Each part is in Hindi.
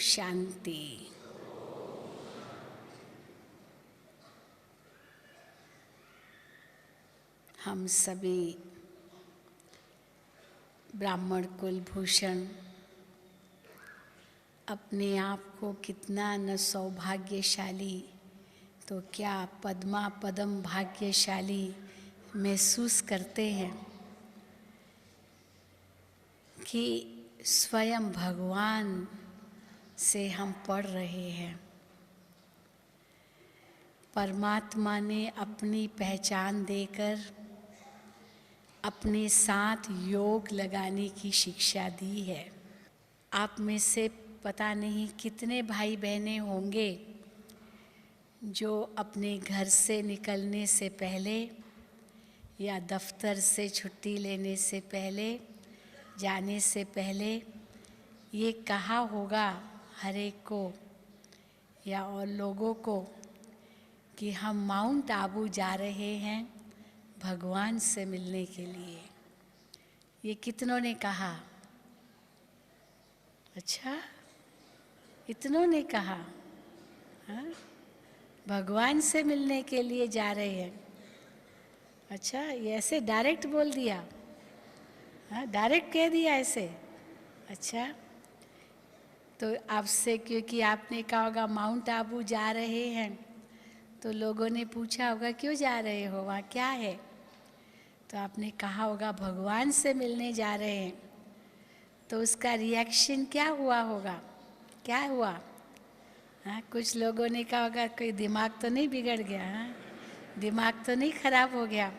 शांति। हम सभी ब्राह्मण कुलभूषण अपने आप को कितना न सौभाग्यशाली तो क्या पद्मा पदम भाग्यशाली महसूस करते हैं कि स्वयं भगवान से हम पढ़ रहे हैं। परमात्मा ने अपनी पहचान देकर अपने साथ योग लगाने की शिक्षा दी है। आप में से पता नहीं कितने भाई बहनें होंगे जो अपने घर से निकलने से पहले या दफ्तर से छुट्टी लेने से पहले, जाने से पहले ये कहा होगा हर एक को या और लोगों को कि हम माउंट आबू जा रहे हैं भगवान से मिलने के लिए। ये कितनों ने कहा? अच्छा, इतनों ने कहा हाँ? भगवान से मिलने के लिए जा रहे हैं। अच्छा, ये ऐसे डायरेक्ट बोल दिया? हाँ, डायरेक्ट कह दिया ऐसे? अच्छा, तो आपसे क्योंकि आपने कहा होगा माउंट आबू जा रहे हैं तो लोगों ने पूछा होगा क्यों जा रहे हो, वहाँ क्या है? तो आपने कहा होगा भगवान से मिलने जा रहे हैं। तो उसका रिएक्शन क्या हुआ होगा? क्या हुआ? हाँ, कुछ लोगों ने कहा होगा कोई दिमाग तो नहीं बिगड़ गया? हाँ, दिमाग तो नहीं खराब हो गया?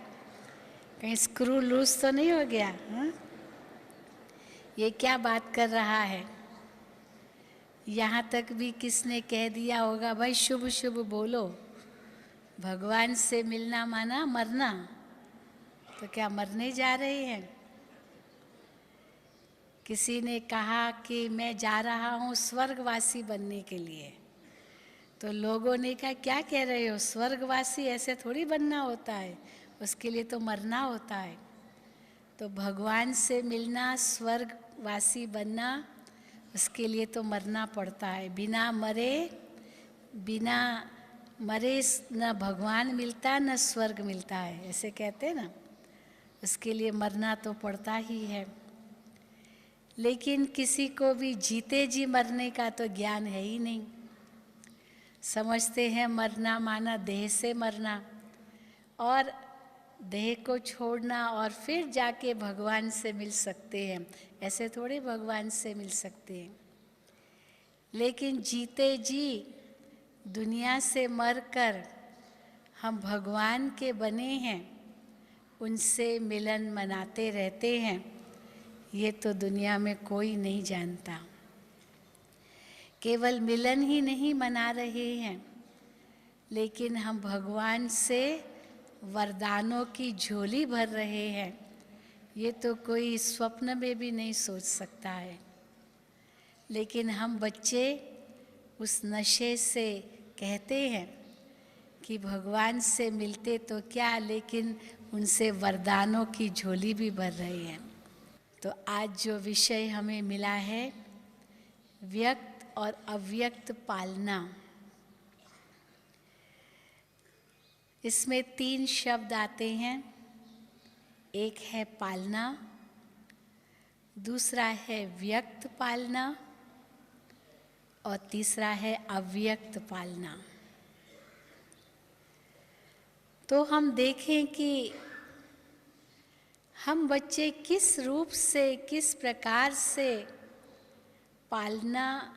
कहीं स्क्रू लूज तो नहीं हो गया? हाँ, ये क्या बात कर रहा है? यहाँ तक भी किसने कह दिया होगा भाई शुभ शुभ बोलो, भगवान से मिलना माना मरना। तो क्या मरने जा रहे हैं? किसी ने कहा कि मैं जा रहा हूँ स्वर्गवासी बनने के लिए। तो लोगों ने कहा क्या कह रहे हो, स्वर्गवासी ऐसे थोड़ी बनना होता है, उसके लिए तो मरना होता है। तो भगवान से मिलना, स्वर्गवासी बनना, उसके लिए तो मरना पड़ता है। बिना मरे न भगवान मिलता न स्वर्ग मिलता है, ऐसे कहते हैं ना। उसके लिए मरना तो पड़ता ही है। लेकिन किसी को भी जीते जी मरने का तो ज्ञान है ही नहीं। समझते हैं मरना माना देह से मरना और देह को छोड़ना और फिर जाके भगवान से मिल सकते हैं। ऐसे थोड़े भगवान से मिल सकते हैं। लेकिन जीते जी दुनिया से मरकर हम भगवान के बने हैं, उनसे मिलन मनाते रहते हैं, ये तो दुनिया में कोई नहीं जानता। केवल मिलन ही नहीं मना रहे हैं, लेकिन हम भगवान से वरदानों की झोली भर रहे हैं। ये तो कोई स्वप्न में भी नहीं सोच सकता है। लेकिन हम बच्चे उस नशे से कहते हैं कि भगवान से मिलते तो क्या, लेकिन उनसे वरदानों की झोली भी भर रहे हैं। तो आज जो विषय हमें मिला है व्यक्त और अव्यक्त पालना, इसमें 3 शब्द आते हैं। एक है पालना, दूसरा है व्यक्त पालना और तीसरा है अव्यक्त पालना। तो हम देखें कि हम बच्चे किस रूप से, किस प्रकार से पालना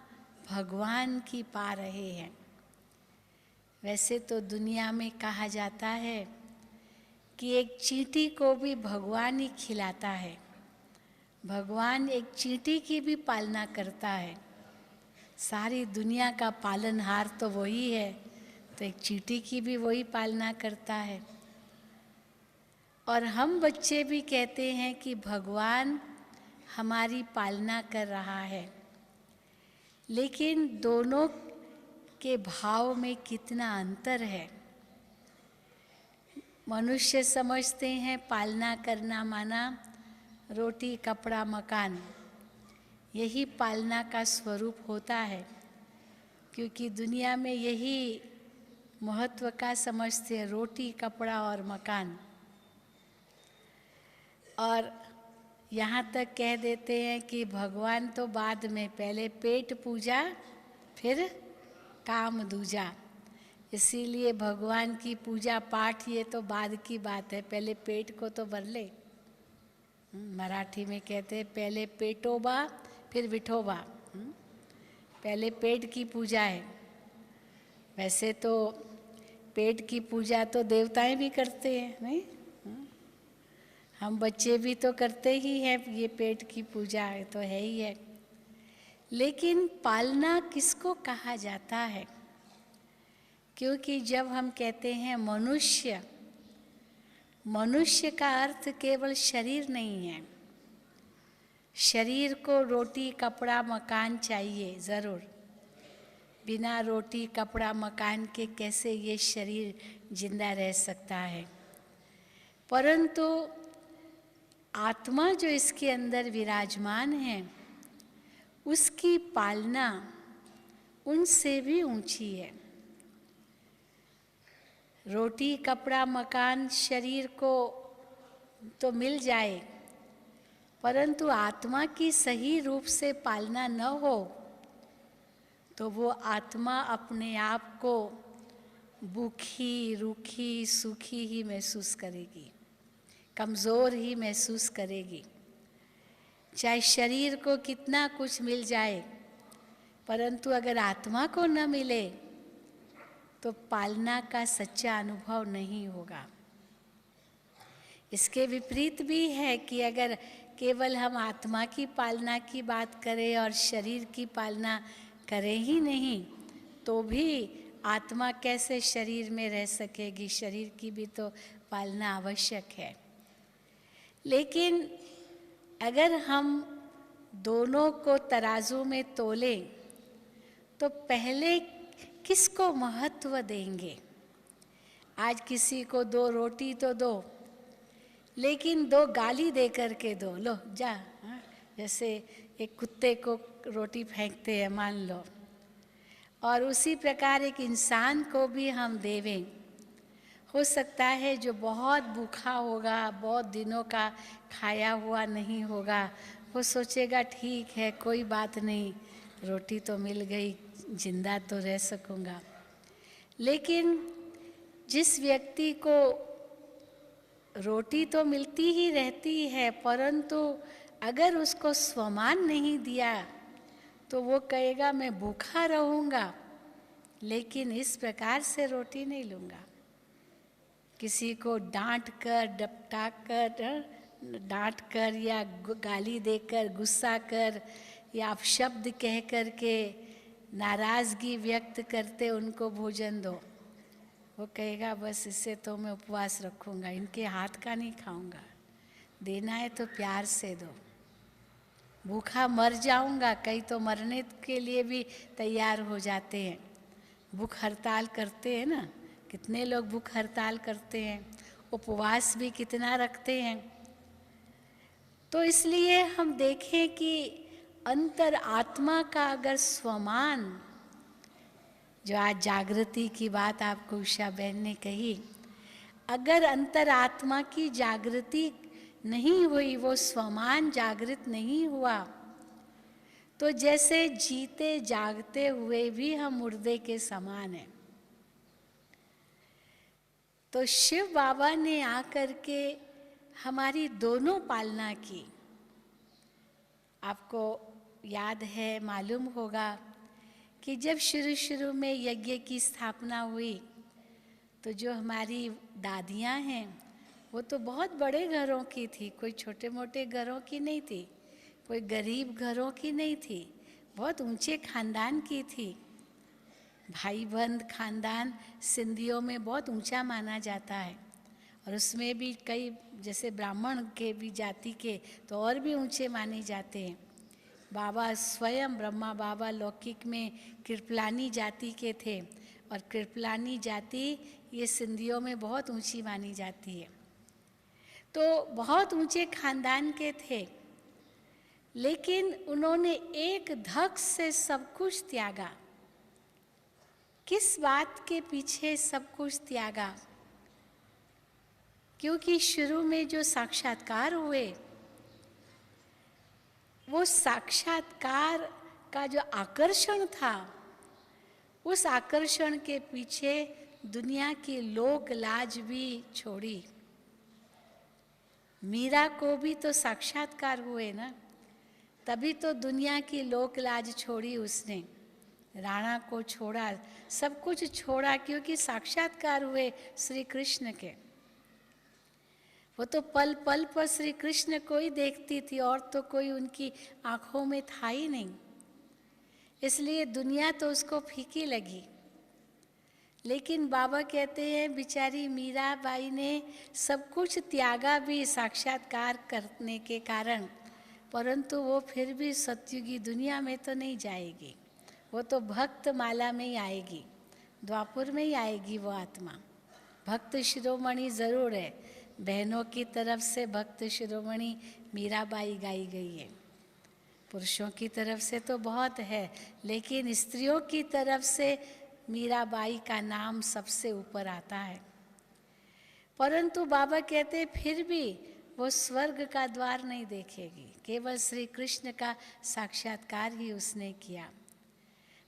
भगवान की पा रहे हैं। वैसे तो दुनिया में कहा जाता है कि एक चींटी को भी भगवान ही खिलाता है। भगवान एक चींटी की भी पालना करता है। सारी दुनिया का पालनहार तो वही है, तो एक चींटी की भी वही पालना करता है। और हम बच्चे भी कहते हैं कि भगवान हमारी पालना कर रहा है। लेकिन दोनों के भाव में कितना अंतर है। मनुष्य समझते हैं पालना करना माना रोटी कपड़ा मकान, यही पालना का स्वरूप होता है, क्योंकि दुनिया में यही महत्व का समझते हैं, रोटी, कपड़ा और मकान। और यहाँ तक कह देते हैं कि भगवान तो बाद में, पहले पेट पूजा फिर काम दूजा। इसीलिए भगवान की पूजा पाठ ये तो बाद की बात है, पहले पेट को तो भर ले। मराठी में कहते हैं पहले पेटोबा फिर विठोबा। पहले पेट की पूजा है। वैसे तो पेट की पूजा तो देवताएं भी करते हैं, नहीं? हम बच्चे भी तो करते ही हैं, ये पेट की पूजा है तो है ही है। लेकिन पालना किसको कहा जाता है? क्योंकि जब हम कहते हैं मनुष्य, मनुष्य का अर्थ केवल शरीर नहीं है। शरीर को रोटी, कपड़ा, मकान चाहिए ज़रूर। बिना रोटी, कपड़ा, मकान के कैसे ये शरीर जिंदा रह सकता है? परंतु आत्मा जो इसके अंदर विराजमान है, उसकी पालना उनसे भी ऊंची है। रोटी, कपड़ा, मकान शरीर को तो मिल जाए, परंतु आत्मा की सही रूप से पालना न हो तो वो आत्मा अपने आप को भूखी, रूखी, सूखी ही महसूस करेगी, कमज़ोर ही महसूस करेगी। चाहे शरीर को कितना कुछ मिल जाए, परंतु अगर आत्मा को न मिले तो पालना का सच्चा अनुभव नहीं होगा। इसके विपरीत भी है कि अगर केवल हम आत्मा की पालना की बात करें और शरीर की पालना करें ही नहीं, तो भी आत्मा कैसे शरीर में रह सकेगी? शरीर की भी तो पालना आवश्यक है। लेकिन अगर हम दोनों को तराजू में तोलें तो पहले किसको महत्व देंगे? आज किसी को 2 रोटी तो दो, लेकिन 2 गाली दे करके दो, लो जा, हाँ? जैसे एक कुत्ते को रोटी फेंकते हैं मान लो, और उसी प्रकार एक इंसान को भी हम देवें। हो सकता है जो बहुत भूखा होगा, बहुत दिनों का खाया हुआ नहीं होगा, वो सोचेगा ठीक है कोई बात नहीं, रोटी तो मिल गई, जिंदा तो रह सकूँगा। लेकिन जिस व्यक्ति को रोटी तो मिलती ही रहती है, परंतु अगर उसको स्वमान नहीं दिया तो वो कहेगा मैं भूखा रहूँगा, लेकिन इस प्रकार से रोटी नहीं लूँगा। किसी को डांट कर, डपटा कर, डांट कर या गाली देकर, गुस्सा कर या अपशब्द कह कर के नाराज़गी व्यक्त करते उनको भोजन दो, वो कहेगा बस इससे तो मैं उपवास रखूँगा, इनके हाथ का नहीं खाऊँगा। देना है तो प्यार से दो, भूखा मर जाऊँगा। कई तो मरने के लिए भी तैयार हो जाते हैं, भूख हड़ताल करते हैं ना, कितने लोग भूख हड़ताल करते हैं, उपवास भी कितना रखते हैं। तो इसलिए हम देखें कि अंतर आत्मा का अगर स्वमान, जो आज जागृति की बात आपको उषा बहन ने कही, अगर अंतर आत्मा की जागृति नहीं हुई, वो स्वमान जागृत नहीं हुआ, तो जैसे जीते जागते हुए भी हम मुर्दे के समान हैं। तो शिव बाबा ने आकर के हमारी दोनों पालना की। आपको याद है, मालूम होगा कि जब शुरू में यज्ञ की स्थापना हुई तो जो हमारी दादियाँ हैं वो तो बहुत बड़े घरों की थी, कोई छोटे मोटे घरों की नहीं थी, कोई गरीब घरों की नहीं थी, बहुत ऊंचे खानदान की थी। भाई बंद खानदान सिंधियों में बहुत ऊंचा माना जाता है, और उसमें भी कई जैसे ब्राह्मण के भी जाति के तो और भी ऊंचे माने जाते हैं। बाबा स्वयं ब्रह्मा बाबा लौकिक में कृपलानी जाति के थे, और कृपलानी जाति ये सिंधियों में बहुत ऊंची मानी जाती है। तो बहुत ऊंचे खानदान के थे, लेकिन उन्होंने एक धक से सब कुछ त्यागा। किस बात के पीछे सब कुछ त्यागा? क्योंकि शुरू में जो साक्षात्कार हुए, वो साक्षात्कार का जो आकर्षण था, उस आकर्षण के पीछे दुनिया की लोक लाज भी छोड़ी। मीरा को भी तो साक्षात्कार हुए ना, तभी तो दुनिया की लोक लाज छोड़ी उसने, राणा को छोड़ा, सब कुछ छोड़ा, क्योंकि साक्षात्कार हुए श्री कृष्ण के। वो तो पल पल पर श्री कृष्ण को ही देखती थी, और तो कोई उनकी आंखों में था ही नहीं, इसलिए दुनिया तो उसको फीकी लगी। लेकिन बाबा कहते हैं बेचारी मीराबाई ने सब कुछ त्यागा भी साक्षात्कार करने के कारण, परंतु वो फिर भी सतयुगी दुनिया में तो नहीं जाएगी, वो तो भक्त माला में ही आएगी, द्वापुर में ही आएगी वो आत्मा। भक्त शिरोमणि ज़रूर है, बहनों की तरफ से भक्त शिरोमणि मीराबाई गाई गई है, पुरुषों की तरफ से तो बहुत है, लेकिन स्त्रियों की तरफ से मीराबाई का नाम सबसे ऊपर आता है। परंतु बाबा कहते फिर भी वो स्वर्ग का द्वार नहीं देखेगी, केवल श्री कृष्ण का साक्षात्कार ही उसने किया।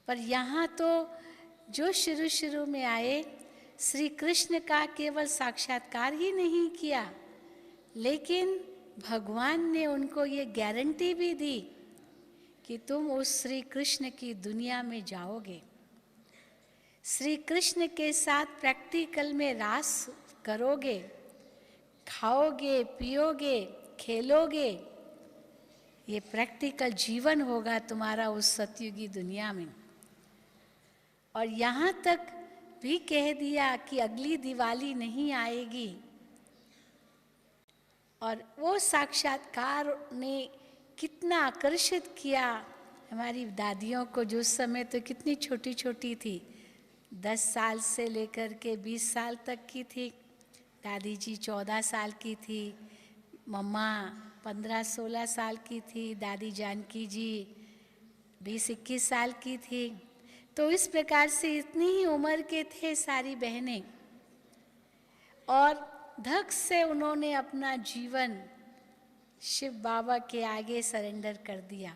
पर यहाँ तो जो शुरू शुरू में आए, श्री कृष्ण का केवल साक्षात्कार ही नहीं किया, लेकिन भगवान ने उनको ये गारंटी भी दी कि तुम उस श्री कृष्ण की दुनिया में जाओगे, श्री कृष्ण के साथ प्रैक्टिकल में रास करोगे, खाओगे, पियोगे, खेलोगे, ये प्रैक्टिकल जीवन होगा तुम्हारा उस सतयुगी दुनिया में। और यहाँ तक भी कह दिया कि अगली दिवाली नहीं आएगी। और वो साक्षात्कार ने कितना आकर्षित किया हमारी दादियों को, जो उस समय तो कितनी छोटी छोटी थी, 10 साल से लेकर के 20 साल तक की थी। दादी जी 14 साल की थी, मम्मा 15-16 साल की थी, दादी जानकी जी 20-21 साल की थी। तो इस प्रकार से इतनी ही उम्र के थे सारी बहनें, और धक से उन्होंने अपना जीवन शिव बाबा के आगे सरेंडर कर दिया।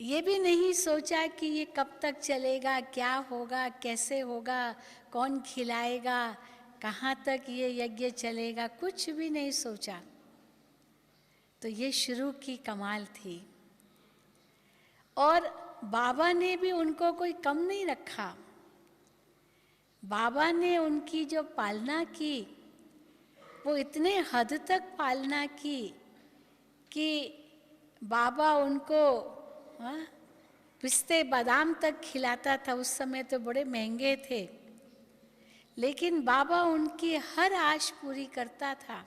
ये भी नहीं सोचा कि ये कब तक चलेगा, क्या होगा, कैसे होगा, कौन खिलाएगा, कहाँ तक ये यज्ञ चलेगा, कुछ भी नहीं सोचा। तो ये शुरू की कमाल थी। और बाबा ने भी उनको कोई कम नहीं रखा। बाबा ने उनकी जो पालना की, वो इतने हद तक पालना की कि बाबा उनको पिस्ते बादाम तक खिलाता था। उस समय तो बड़े महंगे थे, लेकिन बाबा उनकी हर आश पूरी करता था,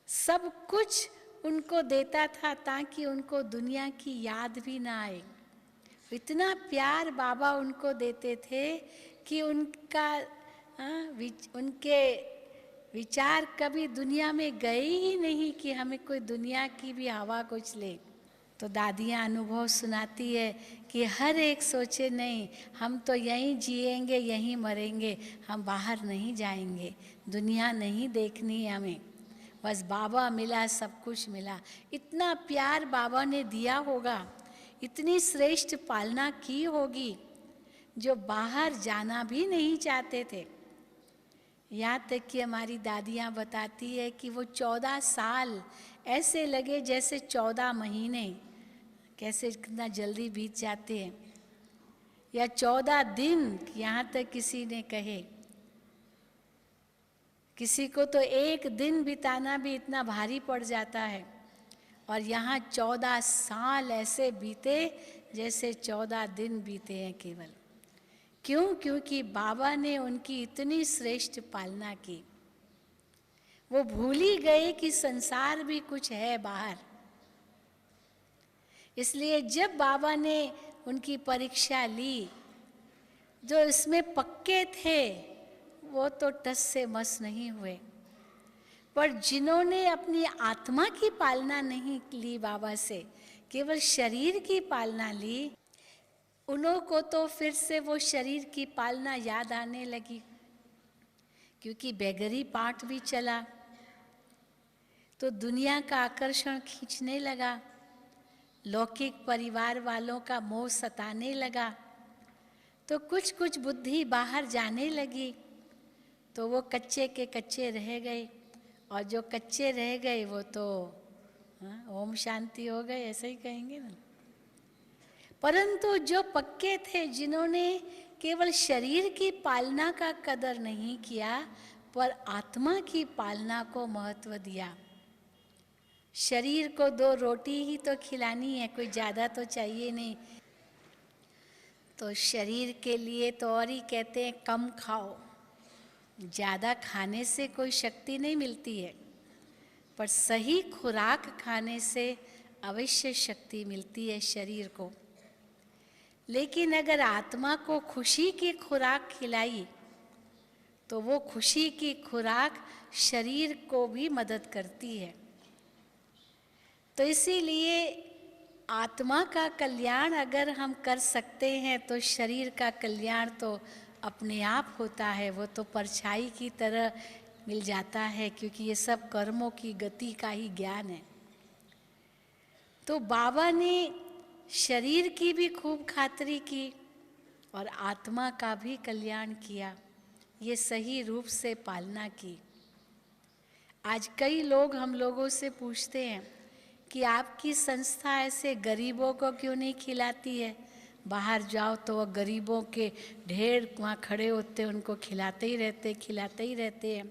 सब कुछ उनको देता था ताकि उनको दुनिया की याद भी ना आए। इतना प्यार बाबा उनको देते थे कि उनके विचार कभी दुनिया में गए ही नहीं कि हमें कोई दुनिया की भी हवा कुछ ले। तो दादियाँ अनुभव सुनाती है कि हर एक सोचे नहीं, हम तो यहीं जिएंगे, यहीं मरेंगे, हम बाहर नहीं जाएंगे, दुनिया नहीं देखनी है हमें, बस बाबा मिला, सब कुछ मिला। इतना प्यार बाबा ने दिया होगा, इतनी श्रेष्ठ पालना की होगी, जो बाहर जाना भी नहीं चाहते थे। यहाँ तक कि हमारी दादियाँ बताती है कि वो 14 साल ऐसे लगे जैसे 14 महीने, कैसे कितना जल्दी बीत जाते हैं, या 14 दिन, यहाँ तक किसी ने कहे। किसी को तो एक दिन बिताना भी इतना भारी पड़ जाता है, और यहाँ 14 साल ऐसे बीते जैसे 14 दिन बीते हैं केवल। क्यों? क्योंकि बाबा ने उनकी इतनी श्रेष्ठ पालना की। वो भूल ही गए कि संसार भी कुछ है बाहर। इसलिए जब बाबा ने उनकी परीक्षा ली, जो इसमें पक्के थे वो तो टस से मस नहीं हुए। पर जिन्होंने अपनी आत्मा की पालना नहीं ली बाबा से, केवल शरीर की पालना ली, उन्हों को तो फिर से वो शरीर की पालना याद आने लगी, क्योंकि बेगरी पाठ भी चला तो दुनिया का आकर्षण खींचने लगा, लौकिक परिवार वालों का मोह सताने लगा, तो कुछ कुछ बुद्धि बाहर जाने लगी, तो वो कच्चे के कच्चे रह गए, और जो कच्चे रह गए वो तो ओम शांति हो गए, ऐसे ही कहेंगे ना। परंतु जो पक्के थे, जिन्होंने केवल शरीर की पालना का कदर नहीं किया पर आत्मा की पालना को महत्व दिया, शरीर को 2 रोटी ही तो खिलानी है, कोई ज़्यादा तो चाहिए नहीं, तो शरीर के लिए तो और ही कहते हैं कम खाओ, ज़्यादा खाने से कोई शक्ति नहीं मिलती है, पर सही खुराक खाने से अवश्य शक्ति मिलती है शरीर को। लेकिन अगर आत्मा को खुशी की खुराक खिलाई तो वो खुशी की खुराक शरीर को भी मदद करती है। तो इसीलिए आत्मा का कल्याण अगर हम कर सकते हैं तो शरीर का कल्याण तो अपने आप होता है, वो तो परछाई की तरह मिल जाता है, क्योंकि ये सब कर्मों की गति का ही ज्ञान है। तो बाबा ने शरीर की भी खूब खातिरी की और आत्मा का भी कल्याण किया, ये सही रूप से पालना की। आज कई लोग हम लोगों से पूछते हैं कि आपकी संस्था ऐसे गरीबों को क्यों नहीं खिलाती है, बाहर जाओ तो वह गरीबों के ढेर वहाँ खड़े होते हैं, उनको खिलाते ही रहते हैं,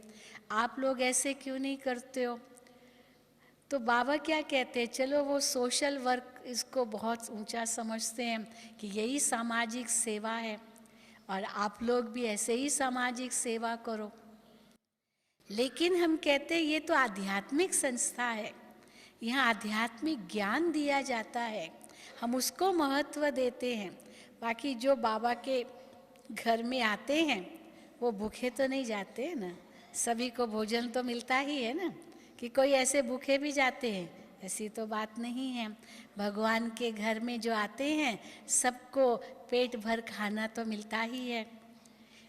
आप लोग ऐसे क्यों नहीं करते हो। तो बाबा क्या कहते हैं, चलो वो सोशल वर्क इसको बहुत ऊंचा समझते हैं कि यही सामाजिक सेवा है, और आप लोग भी ऐसे ही सामाजिक सेवा करो। लेकिन हम कहते हैं ये तो आध्यात्मिक संस्था है, यहाँ आध्यात्मिक ज्ञान दिया जाता है, हम उसको महत्व देते हैं। बाकी जो बाबा के घर में आते हैं वो भूखे तो नहीं जाते हैं ना, सभी को भोजन तो मिलता ही है ना, कि कोई ऐसे भूखे भी जाते हैं, ऐसी तो बात नहीं है। भगवान के घर में जो आते हैं सबको पेट भर खाना तो मिलता ही है,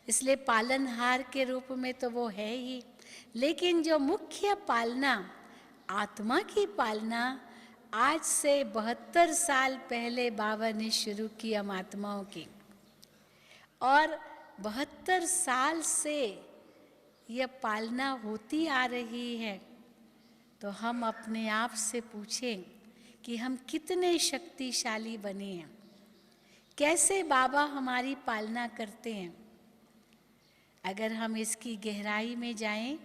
इसलिए पालनहार के रूप में तो वो है ही। लेकिन जो मुख्य पालना, आत्मा की पालना, आज से 72 साल पहले बाबा ने शुरू की हम आत्माओं की, और 72 साल से यह पालना होती आ रही है। तो हम अपने आप से पूछें कि हम कितने शक्तिशाली बने हैं, कैसे बाबा हमारी पालना करते हैं। अगर हम इसकी गहराई में जाएं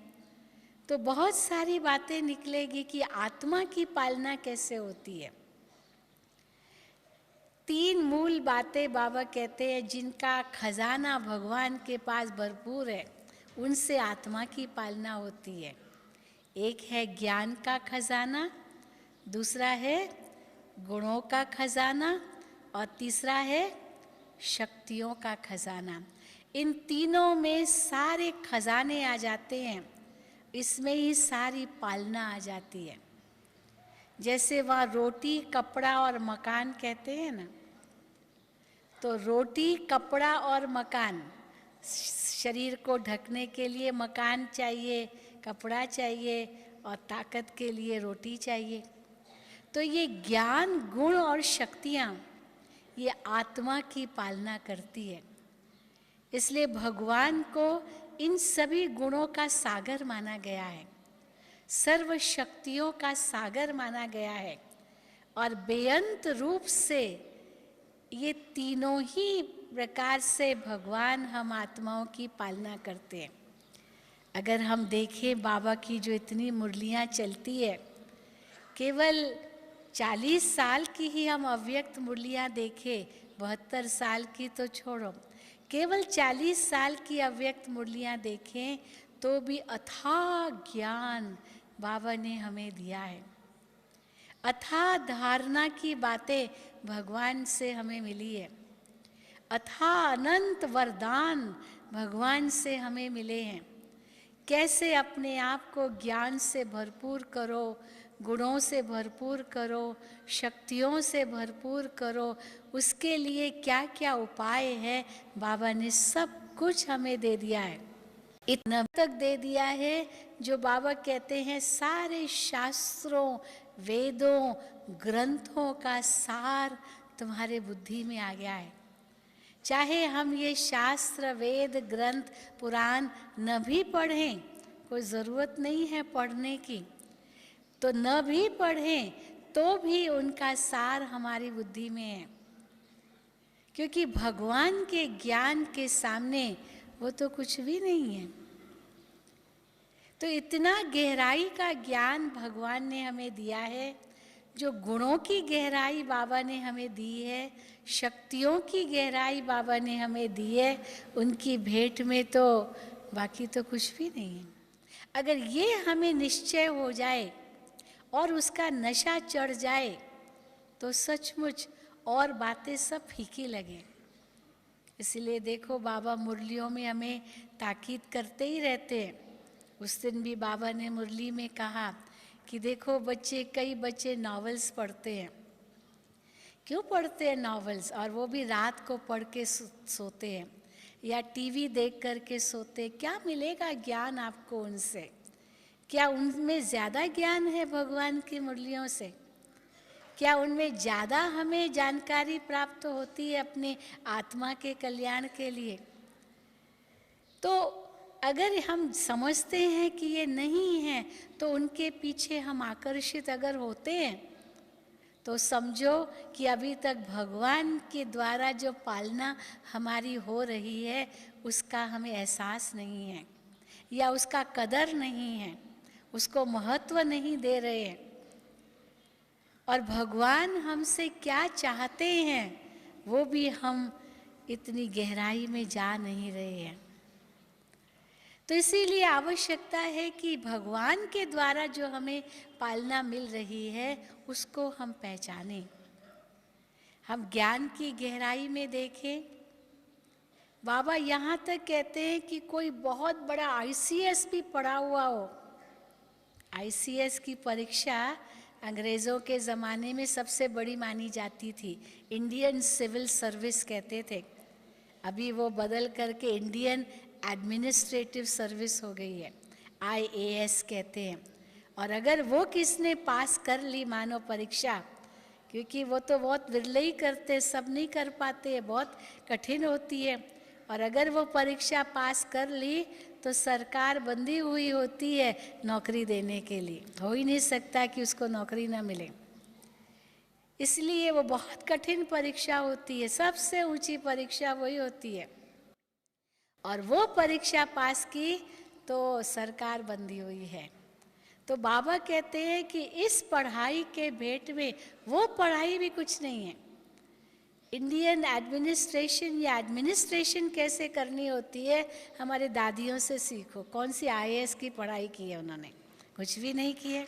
तो बहुत सारी बातें निकलेगी कि आत्मा की पालना कैसे होती है। 3 मूल बातें बाबा कहते हैं जिनका खजाना भगवान के पास भरपूर है, उनसे आत्मा की पालना होती है। एक है ज्ञान का खजाना, दूसरा है गुणों का खजाना, और तीसरा है शक्तियों का खजाना। इन तीनों में सारे खजाने आ जाते हैं, इसमें ही सारी पालना आ जाती है। जैसे वहाँ रोटी, कपड़ा और मकान कहते हैं ना, तो रोटी, कपड़ा और मकान, शरीर को ढकने के लिए मकान चाहिए, कपड़ा चाहिए, और ताकत के लिए रोटी चाहिए। तो ये ज्ञान, गुण और शक्तियाँ ये आत्मा की पालना करती है। इसलिए भगवान को इन सभी गुणों का सागर माना गया है, सर्व शक्तियों का सागर माना गया है, और बेअंत रूप से ये तीनों ही प्रकार से भगवान हम आत्माओं की पालना करते हैं। अगर हम देखें बाबा की जो इतनी मुरलियाँ चलती है, केवल 40 साल की ही हम अव्यक्त मुरलियाँ देखें, 72 साल की तो छोड़ो, केवल 40 साल की अव्यक्त मुरलियाँ देखें तो भी अथाह ज्ञान बाबा ने हमें दिया है। अथाह धारणा की बातें भगवान से हमें मिली है, अथाह अनंत वरदान भगवान से हमें मिले हैं, कैसे अपने आप को ज्ञान से भरपूर करो, गुणों से भरपूर करो, शक्तियों से भरपूर करो, उसके लिए क्या क्या उपाय है, बाबा ने सब कुछ हमें दे दिया है। इतना तक दे दिया है जो बाबा कहते हैं सारे शास्त्रों, वेदों, ग्रंथों का सार तुम्हारे बुद्धि में आ गया है। चाहे हम ये शास्त्र, वेद, ग्रंथ, पुराण न भी पढ़ें, कोई ज़रूरत नहीं है पढ़ने की, तो न भी पढ़ें तो भी उनका सार हमारी बुद्धि में है, क्योंकि भगवान के ज्ञान के सामने वो तो कुछ भी नहीं है। तो इतना गहराई का ज्ञान भगवान ने हमें दिया है, जो गुणों की गहराई बाबा ने हमें दी है, शक्तियों की गहराई बाबा ने हमें दी है, उनकी भेंट में तो बाकी तो कुछ भी नहीं है। अगर ये हमें निश्चय हो जाए और उसका नशा चढ़ जाए तो सचमुच और बातें सब फीकी लगे। इसलिए देखो बाबा मुरलियों में हमें ताकीद करते ही रहते हैं। उस दिन भी बाबा ने मुरली में कहा कि देखो बच्चे, कई बच्चे नॉवेल्स पढ़ते हैं। क्यों पढ़ते हैं नॉवेल्स? और वो भी रात को पढ़ के सोते हैं या टीवी देख कर के सोते। क्या मिलेगा ज्ञान आपको उनसे? क्या उनमें ज़्यादा ज्ञान है भगवान की मुरलियों से? क्या उनमें ज़्यादा हमें जानकारी प्राप्त होती है अपने आत्मा के कल्याण के लिए? तो अगर हम समझते हैं कि ये नहीं है, तो उनके पीछे हम आकर्षित अगर होते हैं, तो समझो कि अभी तक भगवान के द्वारा जो पालना हमारी हो रही है उसका हमें एहसास नहीं है, या उसका कदर नहीं है, उसको महत्व नहीं दे रहे हैं। और भगवान हमसे क्या चाहते हैं वो भी हम इतनी गहराई में जा नहीं रहे हैं। तो इसीलिए आवश्यकता है कि भगवान के द्वारा जो हमें पालना मिल रही है उसको हम पहचानें, हम ज्ञान की गहराई में देखें। बाबा यहाँ तक कहते हैं कि कोई बहुत बड़ा आईसीएस भी पढ़ा हुआ हो। आईसीएस की परीक्षा अंग्रेज़ों के ज़माने में सबसे बड़ी मानी जाती थी, इंडियन सिविल सर्विस कहते थे। अभी वो बदल करके इंडियन एडमिनिस्ट्रेटिव सर्विस हो गई है, आईएएस कहते हैं। और अगर वो किसने पास कर ली मानो परीक्षा, क्योंकि वो तो बहुत विरले ही करते, सब नहीं कर पाते, बहुत कठिन होती है, और अगर वो परीक्षा पास कर ली तो सरकार बंधी हुई होती है नौकरी देने के लिए, हो ही नहीं सकता कि उसको नौकरी ना मिले। इसलिए वो बहुत कठिन परीक्षा होती है, सबसे ऊंची परीक्षा वही होती है। और वो परीक्षा पास की तो सरकार बंधी हुई है। तो बाबा कहते हैं कि इस पढ़ाई के भेंट में वो पढ़ाई भी कुछ नहीं है। इंडियन एडमिनिस्ट्रेशन या एडमिनिस्ट्रेशन कैसे करनी होती है हमारे दादियों से सीखो। कौन सी आईएएस की पढ़ाई की है उन्होंने? कुछ भी नहीं की है।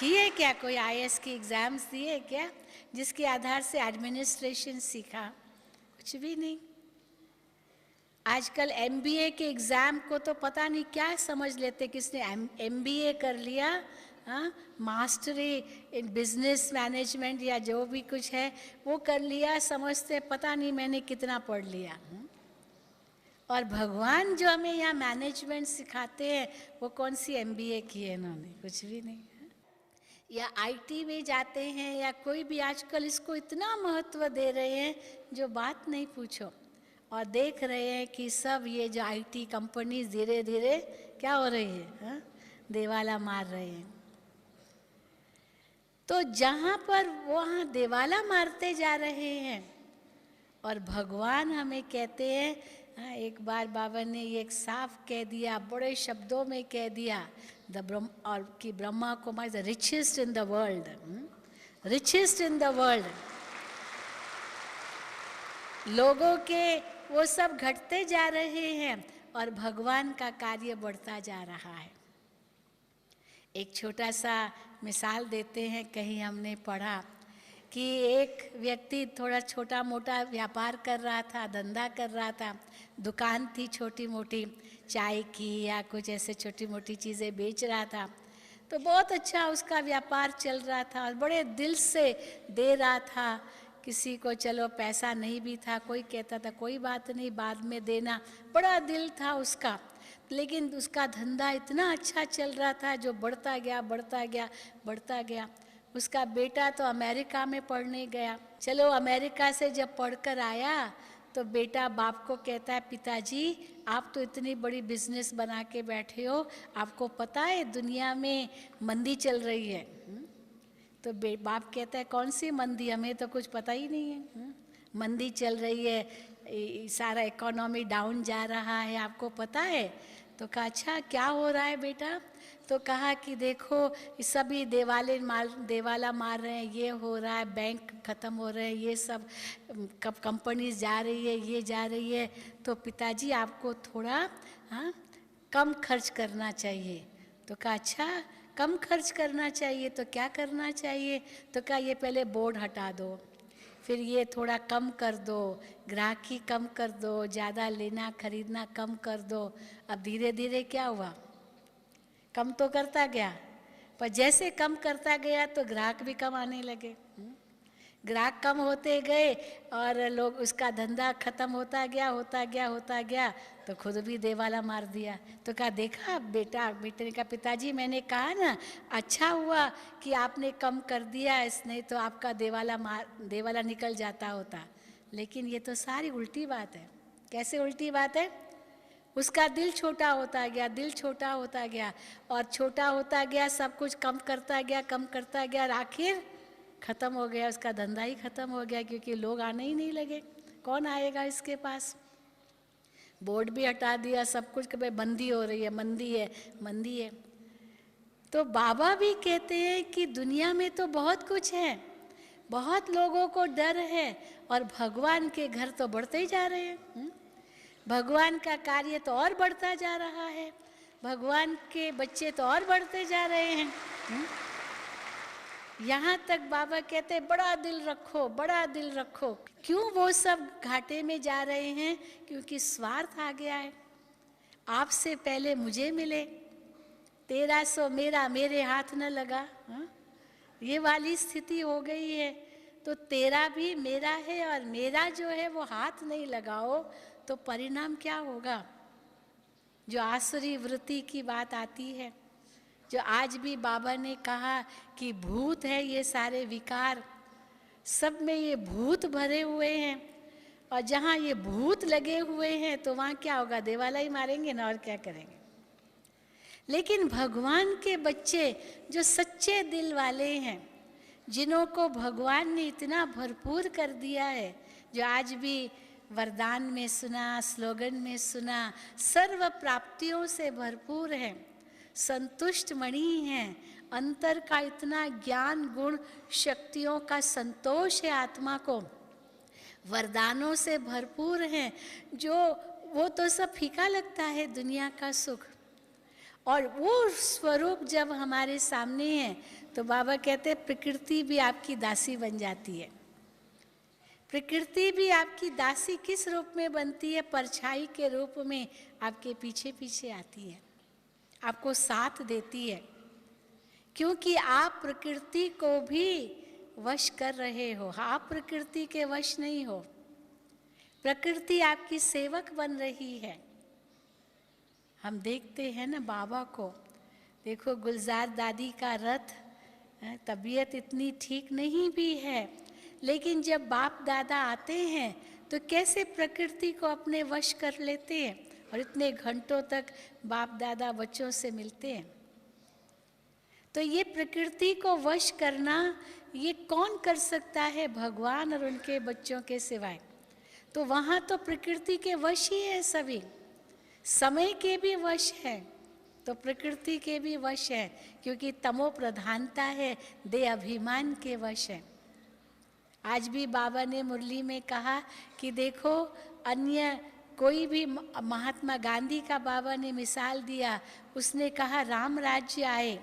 किए क्या? कोई आईएएस की एग्ज़ाम्स दिए क्या जिसके आधार से एडमिनिस्ट्रेशन सीखा? कुछ भी नहीं। आजकल एमबीए के एग्ज़ाम को तो पता नहीं क्या समझ लेते, किसने एमबीए कर लिया, हाँ, मास्टरी इन बिजनेस मैनेजमेंट या जो भी कुछ है वो कर लिया, समझते पता नहीं मैंने कितना पढ़ लिया। और भगवान जो हमें यहाँ मैनेजमेंट सिखाते हैं वो कौन सी एमबीए की है इन्होंने? कुछ भी नहीं। या आईटी में जाते हैं या कोई भी, आजकल इसको इतना महत्व दे रहे हैं जो बात नहीं पूछो। और देख रहे हैं कि सब ये जो आईटी कंपनीज धीरे धीरे क्या हो रही है, हाँ? देवाला मार रहे हैं। तो जहाँ पर वहाँ देवाला मारते जा रहे हैं और भगवान हमें कहते हैं, हाँ, एक बार बाबा ने ये एक साफ कह दिया, बड़े शब्दों में कह दिया, और कि Brahma Kumari the richest in the world, richest in the world. लोगों के वो सब घटते जा रहे हैं और भगवान का कार्य बढ़ता जा रहा है। एक छोटा सा मिसाल देते हैं, कहीं हमने पढ़ा कि एक व्यक्ति थोड़ा छोटा मोटा व्यापार कर रहा था, धंधा कर रहा था, दुकान थी छोटी मोटी चाय की या कुछ ऐसे छोटी मोटी चीज़ें बेच रहा था। तो बहुत अच्छा उसका व्यापार चल रहा था और बड़े दिल से दे रहा था किसी को। चलो पैसा नहीं भी था, कोई कहता था कोई बात नहीं बाद में देना, बड़ा दिल था उसका। लेकिन उसका धंधा इतना अच्छा चल रहा था जो बढ़ता गया बढ़ता गया बढ़ता गया। उसका बेटा तो अमेरिका में पढ़ने गया। चलो अमेरिका से जब पढ़कर आया तो बेटा बाप को कहता है, पिताजी आप तो इतनी बड़ी बिजनेस बना के बैठे हो, आपको पता है दुनिया में मंदी चल रही है। तो बाप कहता है कौन सी मंदी, हमें तो कुछ पता ही नहीं है। मंदी चल रही है, सारा इकोनॉमी डाउन जा रहा है, आपको पता है? तो कहा अच्छा क्या हो रहा है बेटा? तो कहा कि देखो सभी देवाला मार रहे हैं, ये हो रहा है, बैंक ख़त्म हो रहे हैं, ये सब कब कंपनीज जा रही है, ये जा रही है। तो पिताजी आपको थोड़ा कम खर्च करना चाहिए। तो कहा अच्छा कम खर्च करना चाहिए तो क्या करना चाहिए? तो कहा ये पहले बोर्ड हटा दो, फिर ये थोड़ा कम कर दो, ग्राहकी कम कर दो, ज़्यादा लेना खरीदना कम कर दो। अब धीरे धीरे क्या हुआ, कम तो करता गया, पर जैसे कम करता गया तो ग्राहक भी कम आने लगे। ग्राहक कम होते गए और लोग उसका धंधा खत्म होता गया तो खुद भी देवाला मार दिया। तो कहा देखा बेटे ने कहा पिताजी मैंने कहा ना, अच्छा हुआ कि आपने कम कर दिया, नहीं तो आपका देवाला निकल जाता होता। लेकिन ये तो सारी उल्टी बात है। कैसे उल्टी बात है? उसका दिल छोटा होता गया और छोटा होता गया, सब कुछ कम करता गया और आखिर ख़त्म हो गया, उसका धंधा ही ख़त्म हो गया क्योंकि लोग आने ही नहीं लगे। कौन आएगा इसके पास? बोर्ड भी हटा दिया, सब कुछ कि भाई मंदी हो रही है, मंदी है। तो बाबा भी कहते हैं कि दुनिया में तो बहुत कुछ है, बहुत लोगों को डर है और भगवान के घर तो बढ़ते ही जा रहे हैं। भगवान का कार्य तो और बढ़ता जा रहा है, भगवान के बच्चे तो और बढ़ते जा रहे हैं। यहाँ तक बाबा कहते हैं बड़ा दिल रखो। क्यों वो सब घाटे में जा रहे हैं? क्योंकि स्वार्थ आ गया है। आपसे पहले मुझे मिले, 1300 मेरे हाथ न लगा। ये वाली स्थिति हो गई है। तो तेरा भी मेरा है और मेरा जो है वो हाथ नहीं लगाओ तो परिणाम क्या होगा? जो आसुरी वृत्ति की बात आती है, जो आज भी बाबा ने कहा कि भूत है ये सारे विकार, सब में ये भूत भरे हुए हैं और जहाँ ये भूत लगे हुए हैं तो वहाँ क्या होगा? देवाला ही मारेंगे ना, और क्या करेंगे। लेकिन भगवान के बच्चे जो सच्चे दिल वाले हैं, जिन्हों को भगवान ने इतना भरपूर कर दिया है, जो आज भी वरदान में सुना, स्लोगन में सुना, सर्व प्राप्तियों से भरपूर है, संतुष्ट मणि हैं, अंतर का इतना ज्ञान गुण शक्तियों का संतोष है, आत्मा को वरदानों से भरपूर हैं, जो वो तो सब फीका लगता है दुनिया का सुख। और वो स्वरूप जब हमारे सामने है तो बाबा कहते हैं प्रकृति भी आपकी दासी बन जाती है। प्रकृति भी आपकी दासी किस रूप में बनती है? परछाई के रूप में आपके पीछे पीछे आती है, आपको साथ देती है, क्योंकि आप प्रकृति को भी वश कर रहे हो। आप प्रकृति के वश नहीं हो, प्रकृति आपकी सेवक बन रही है। हम देखते हैं ना बाबा को, देखो गुलजार दादी का रथ, तबीयत इतनी ठीक नहीं भी है, लेकिन जब बाप दादा आते हैं तो कैसे प्रकृति को अपने वश कर लेते हैं और इतने घंटों तक बाप दादा बच्चों से मिलते हैं। तो ये प्रकृति को वश करना ये कौन कर सकता है? भगवान और उनके बच्चों के सिवाय। तो वहाँ तो प्रकृति के वश ही है सभी, समय के भी वश है तो प्रकृति के भी वश है, क्योंकि तमो प्रधानता है, दे अभिमान के वश है। आज भी बाबा ने मुरली में कहा कि देखो अन्य कोई भी, महात्मा गांधी का बाबा ने मिसाल दिया, उसने कहा राम राज्य आए,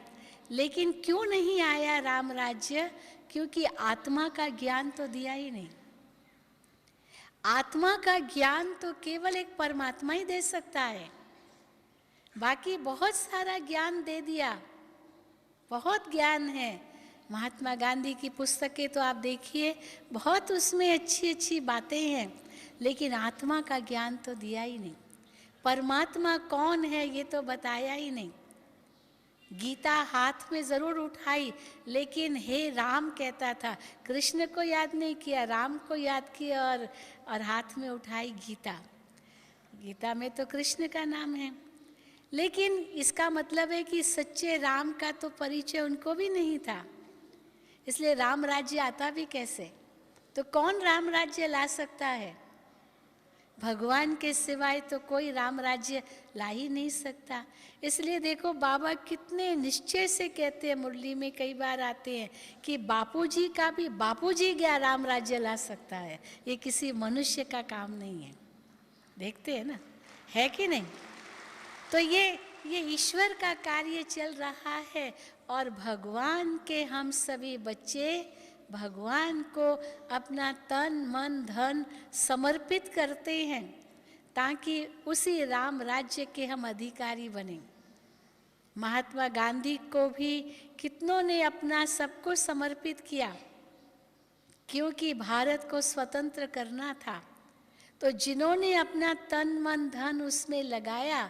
लेकिन क्यों नहीं आया राम राज्य? क्योंकि आत्मा का ज्ञान तो दिया ही नहीं। आत्मा का ज्ञान तो केवल एक परमात्मा ही दे सकता है। बाकी बहुत सारा ज्ञान दे दिया, बहुत ज्ञान है। महात्मा गांधी की पुस्तकें तो आप देखिए, बहुत उसमें अच्छी अच्छी बातें हैं, लेकिन आत्मा का ज्ञान तो दिया ही नहीं। परमात्मा कौन है ये तो बताया ही नहीं। गीता हाथ में जरूर उठाई, लेकिन हे राम कहता था, कृष्ण को याद नहीं किया, राम को याद किया और हाथ में उठाई गीता। गीता में तो कृष्ण का नाम है, लेकिन इसका मतलब है कि सच्चे राम का तो परिचय उनको भी नहीं था, इसलिए राम राज्य आता भी कैसे? तो कौन राम राज्य ला सकता है? भगवान के सिवाय तो कोई राम राज्य ला ही नहीं सकता। इसलिए देखो बाबा कितने निश्चय से कहते हैं, मुरली में कई बार आते हैं कि बापूजी का भी बापूजी क्या राम राज्य ला सकता है, ये किसी मनुष्य का काम नहीं है। देखते हैं ना, है कि नहीं? तो ये ईश्वर का कार्य चल रहा है, और भगवान के हम सभी बच्चे भगवान को अपना तन मन धन समर्पित करते हैं, ताकि उसी राम राज्य के हम अधिकारी बने। महात्मा गांधी को भी कितनों ने अपना सब कुछ समर्पित किया, क्योंकि भारत को स्वतंत्र करना था। तो जिन्होंने अपना तन मन धन उसमें लगाया,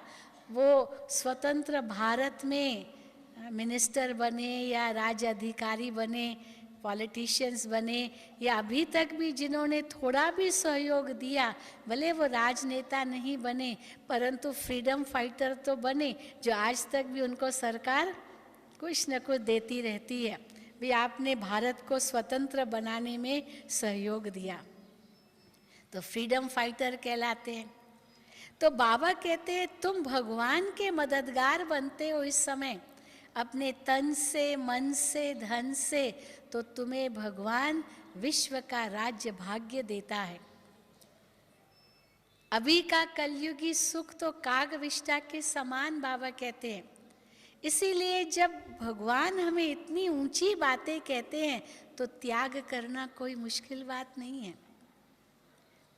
वो स्वतंत्र भारत में मिनिस्टर बने या राज्य अधिकारी बने, पॉलिटिशियंस बने, या अभी तक भी जिन्होंने थोड़ा भी सहयोग दिया, भले वो राजनेता नहीं बने परंतु फ्रीडम फाइटर तो बने, जो आज तक भी उनको सरकार कुछ न कुछ देती रहती है, भी आपने भारत को स्वतंत्र बनाने में सहयोग दिया, तो फ्रीडम फाइटर कहलाते हैं। तो बाबा कहते हैं तुम भगवान के मददगार बनते हो इस समय, अपने तन से मन से धन से, तो तुम्हें भगवान विश्व का राज्य भाग्य देता है। अभी का कलयुगी सुख तो कागविष्टा के समान बाबा कहते हैं। इसीलिए जब भगवान हमें इतनी ऊंची बातें कहते हैं, तो त्याग करना कोई मुश्किल बात नहीं है।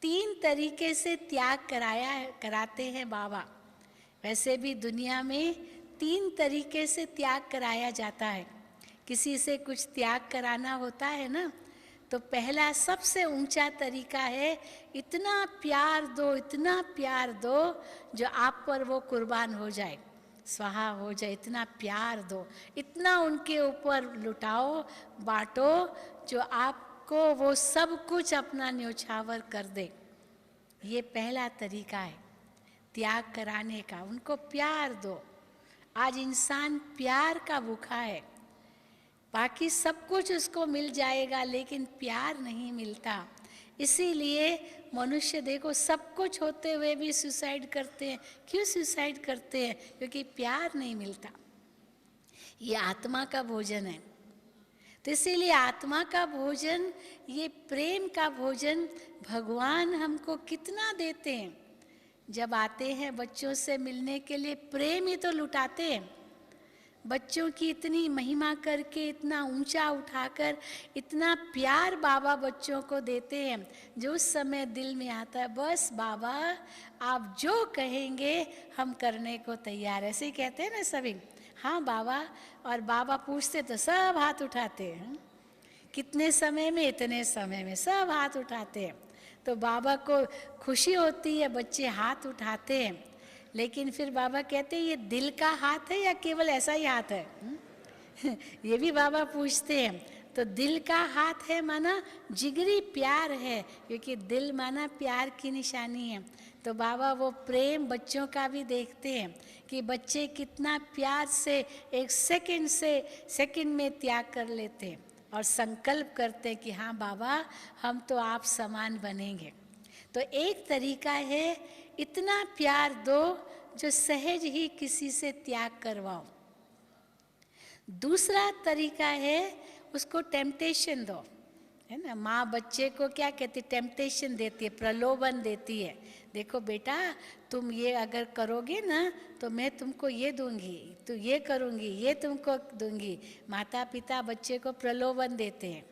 3 तरीके से त्याग कराते हैं बाबा। वैसे भी दुनिया में 3 तरीके से त्याग कराया जाता है। किसी से कुछ त्याग कराना होता है ना, तो पहला सबसे ऊंचा तरीका है, इतना प्यार दो, इतना प्यार दो जो आप पर वो कुर्बान हो जाए, स्वाहा हो जाए। इतना प्यार दो, इतना उनके ऊपर लुटाओ, बांटो, जो आपको वो सब कुछ अपना न्योछावर कर दे। ये पहला तरीका है त्याग कराने का, उनको प्यार दो। आज इंसान प्यार का भूखा है, बाकी सब कुछ उसको मिल जाएगा लेकिन प्यार नहीं मिलता। इसीलिए मनुष्य देखो सब कुछ होते हुए भी सुसाइड करते हैं। क्यों सुसाइड करते हैं? क्योंकि प्यार नहीं मिलता। ये आत्मा का भोजन है, तो इसीलिए आत्मा का भोजन, ये प्रेम का भोजन भगवान हमको कितना देते हैं। जब आते हैं बच्चों से मिलने के लिए, प्रेम ही तो लुटाते हैं। बच्चों की इतनी महिमा करके, इतना ऊंचा उठाकर, इतना प्यार बाबा बच्चों को देते हैं, जो उस समय दिल में आता है, बस बाबा आप जो कहेंगे हम करने को तैयार। ऐसे ही कहते हैं ना सभी, हाँ बाबा। और बाबा पूछते तो सब हाथ उठाते हैं, कितने समय में? इतने समय में, सब हाथ उठाते हैं। तो बाबा को खुशी होती है, बच्चे हाथ उठाते हैं। लेकिन फिर बाबा कहते हैं ये दिल का हाथ है या केवल ऐसा ही हाथ है? ये भी बाबा पूछते हैं। तो दिल का हाथ है माना जिगरी प्यार है, क्योंकि दिल माना प्यार की निशानी है। तो बाबा वो प्रेम बच्चों का भी देखते हैं कि बच्चे कितना प्यार से एक सेकंड में त्याग कर लेते हैं और संकल्प करते हैं कि हाँ बाबा हम तो आप समान बनेंगे। तो एक तरीका है इतना प्यार दो जो सहज ही किसी से त्याग करवाओ। दूसरा तरीका है उसको टेम्पटेशन दो, है ना। माँ बच्चे को क्या कहती? टेम्पटेशन देती है, प्रलोभन देती है। देखो बेटा तुम ये अगर करोगे ना तो मैं तुमको ये दूंगी, तो ये करूँगी, ये तुमको दूंगी। माता पिता बच्चे को प्रलोभन देते हैं।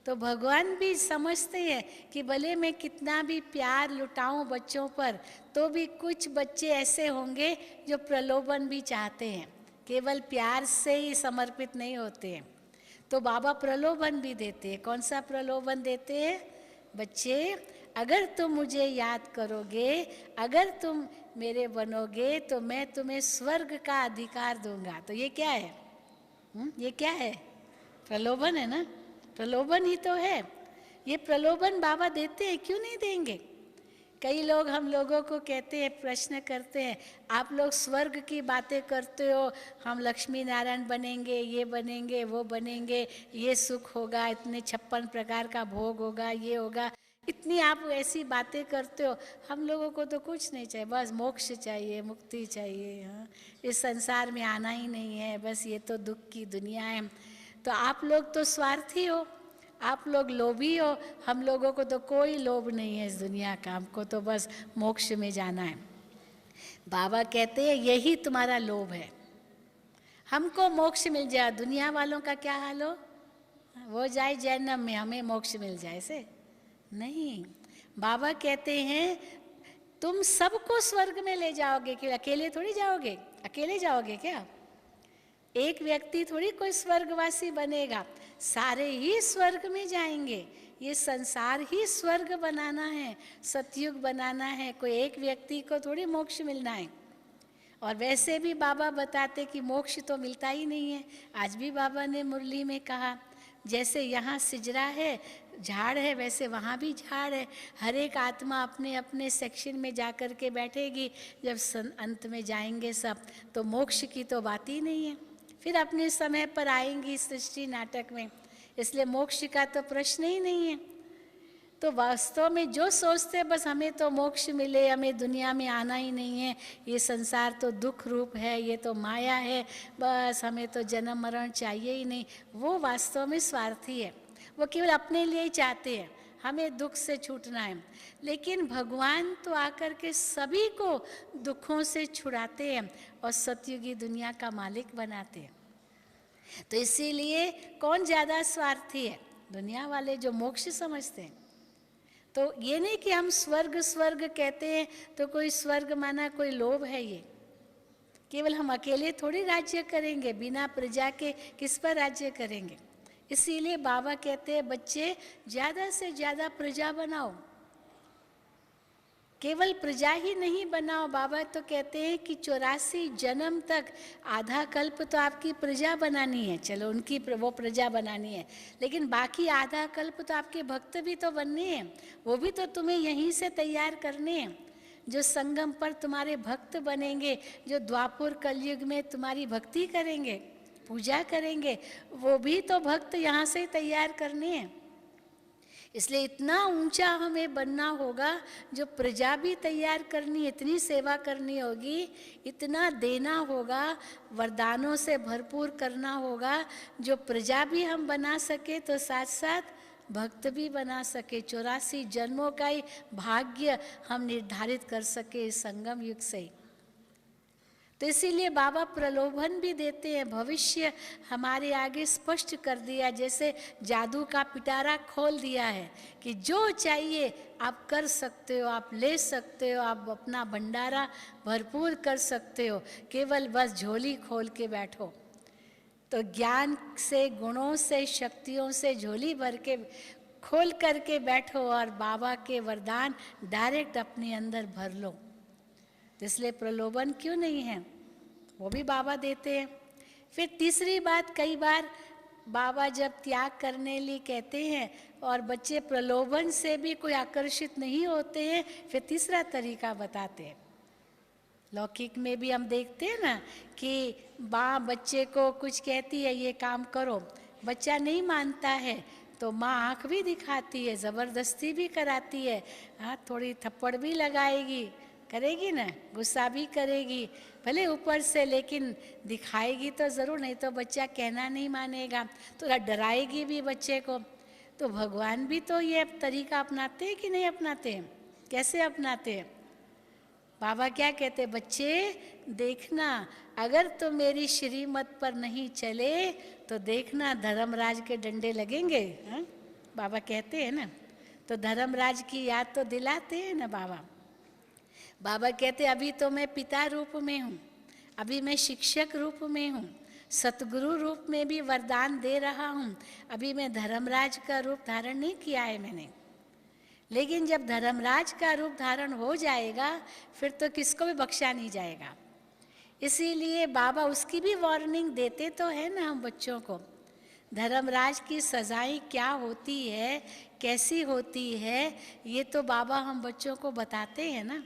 तो भगवान भी समझते हैं कि भले मैं कितना भी प्यार लुटाऊं बच्चों पर, तो भी कुछ बच्चे ऐसे होंगे जो प्रलोभन भी चाहते हैं, केवल प्यार से ही समर्पित नहीं होते हैं। तो बाबा प्रलोभन भी देते हैं। कौन सा प्रलोभन देते हैं? बच्चे, अगर तुम मुझे याद करोगे, अगर तुम मेरे बनोगे, तो मैं तुम्हें स्वर्ग का अधिकार दूंगा। तो ये क्या है? ये क्या है? प्रलोभन है ना? प्रलोभन ही तो है। ये प्रलोभन बाबा देते हैं, क्यों नहीं देंगे? कई लोग हम लोगों को कहते हैं, प्रश्न करते हैं, आप लोग स्वर्ग की बातें करते हो, हम लक्ष्मी नारायण बनेंगे, ये बनेंगे, वो बनेंगे, ये सुख होगा, इतने 56 प्रकार का भोग होगा, ये होगा, इतनी आप ऐसी बातें करते हो। हम लोगों को तो कुछ नहीं चाहिए, बस मोक्ष चाहिए, मुक्ति चाहिए। हाँ, इस संसार में आना ही नहीं है, बस ये तो दुख की दुनिया है। तो आप लोग तो स्वार्थी हो, आप लोग लोभी हो, हम लोगों को तो कोई लोभ नहीं है इस दुनिया का, हमको तो बस मोक्ष में जाना है। बाबा कहते हैं यही तुम्हारा लोभ है, हमको मोक्ष मिल जाए। दुनिया वालों का क्या हाल हो, वो जाए जहन्नम में, हमें मोक्ष मिल जाए, ऐसे नहीं। बाबा कहते हैं तुम सबको स्वर्ग में ले जाओगे, कि अकेले थोड़ी जाओगे? अकेले जाओगे क्या? एक व्यक्ति थोड़ी कोई स्वर्गवासी बनेगा, सारे ही स्वर्ग में जाएंगे। ये संसार ही स्वर्ग बनाना है, सतयुग बनाना है, कोई एक व्यक्ति को थोड़ी मोक्ष मिलना है। और वैसे भी बाबा बताते कि मोक्ष तो मिलता ही नहीं है। आज भी बाबा ने मुरली में कहा, जैसे यहाँ सिजरा है, झाड़ है, वैसे वहाँ भी झाड़ है। हर एक आत्मा अपने अपने सेक्शन में जा कर के बैठेगी। जब अंत में जाएंगे सब, तो मोक्ष की तो बात ही नहीं है। फिर अपने समय पर आएंगी सृष्टि नाटक में, इसलिए मोक्ष का तो प्रश्न ही नहीं है। तो वास्तव में जो सोचते हैं बस हमें तो मोक्ष मिले, हमें दुनिया में आना ही नहीं है, ये संसार तो दुख रूप है, ये तो माया है, बस हमें तो जन्म मरण चाहिए ही नहीं, वो वास्तव में स्वार्थी है। वो केवल अपने लिए ही चाहते हैं, हमें दुख से छूटना है। लेकिन भगवान तो आकर के सभी को दुखों से छुड़ाते हैं और सतयुगी दुनिया का मालिक बनाते हैं। तो इसीलिए कौन ज़्यादा स्वार्थी है? दुनिया वाले जो मोक्ष समझते हैं। तो ये नहीं कि हम स्वर्ग स्वर्ग कहते हैं तो कोई स्वर्ग माना कोई लोभ है, ये केवल हम अकेले थोड़ी राज्य करेंगे, बिना प्रजा के किस पर राज्य करेंगे? इसीलिए बाबा कहते हैं बच्चे ज़्यादा से ज़्यादा प्रजा बनाओ, केवल प्रजा ही नहीं बनाओ। बाबा तो कहते हैं कि 84 जन्म तक आधा कल्प तो आपकी प्रजा बनानी है, चलो उनकी वो प्रजा बनानी है, लेकिन बाकी आधा कल्प तो आपके भक्त भी तो बनने हैं, वो भी तो तुम्हें यहीं से तैयार करने हैं। जो संगम पर तुम्हारे भक्त बनेंगे, जो द्वापुर कलयुग में तुम्हारी भक्ति करेंगे, पूजा करेंगे, वो भी तो भक्त यहाँ से तैयार करने हैं। इसलिए इतना ऊंचा हमें बनना होगा, जो प्रजा भी तैयार करनी, इतनी सेवा करनी होगी, इतना देना होगा, वरदानों से भरपूर करना होगा, जो प्रजा भी हम बना सके तो साथ साथ भक्त भी बना सके। 84 जन्मों का ही भाग्य हम निर्धारित कर सके इस संगम युग से ही। तो इसीलिए बाबा प्रलोभन भी देते हैं, भविष्य हमारे आगे स्पष्ट कर दिया, जैसे जादू का पिटारा खोल दिया है कि जो चाहिए आप कर सकते हो, आप ले सकते हो, आप अपना भंडारा भरपूर कर सकते हो, केवल बस झोली खोल के बैठो। तो ज्ञान से, गुणों से, शक्तियों से झोली भर के खोल करके बैठो और बाबा के वरदान डायरेक्ट अपने अंदर भर लो। इसलिए प्रलोभन क्यों नहीं है, वो भी बाबा देते हैं। फिर तीसरी बात, कई बार बाबा जब त्याग करने लिए कहते हैं और बच्चे प्रलोभन से भी कोई आकर्षित नहीं होते हैं, फिर तीसरा तरीका बताते हैं। लौकिक में भी हम देखते हैं ना कि माँ बच्चे को कुछ कहती है ये काम करो, बच्चा नहीं मानता है तो माँ आँख भी दिखाती है, ज़बरदस्ती भी कराती है, हाँ थोड़ी थप्पड़ भी लगाएगी, करेगी ना, गुस्सा भी करेगी, भले ऊपर से, लेकिन दिखाएगी तो ज़रूर, नहीं तो बच्चा कहना नहीं मानेगा, तो डराएगी भी बच्चे को। तो भगवान भी तो ये तरीका अपनाते हैं कि नहीं अपनाते हैं? कैसे अपनाते हैं? बाबा क्या कहते हैं, बच्चे देखना, अगर तुम मेरी श्रीमत पर नहीं चले तो देखना धर्मराज के डंडे लगेंगे। हाँ? बाबा कहते हैं ना, तो धर्मराज की याद तो दिलाते हैं ना बाबा। बाबा कहते अभी तो मैं पिता रूप में हूँ, अभी मैं शिक्षक रूप में हूँ, सतगुरु रूप में भी वरदान दे रहा हूँ, अभी मैं धर्मराज का रूप धारण नहीं किया है मैंने। लेकिन जब धर्मराज का रूप धारण हो जाएगा फिर तो किसको भी बख्शा नहीं जाएगा। इसीलिए बाबा उसकी भी वार्निंग देते तो है ना हम बच्चों को, धर्मराज की सजाएं क्या होती है, कैसी होती है, ये तो बाबा हम बच्चों को बताते हैं ना।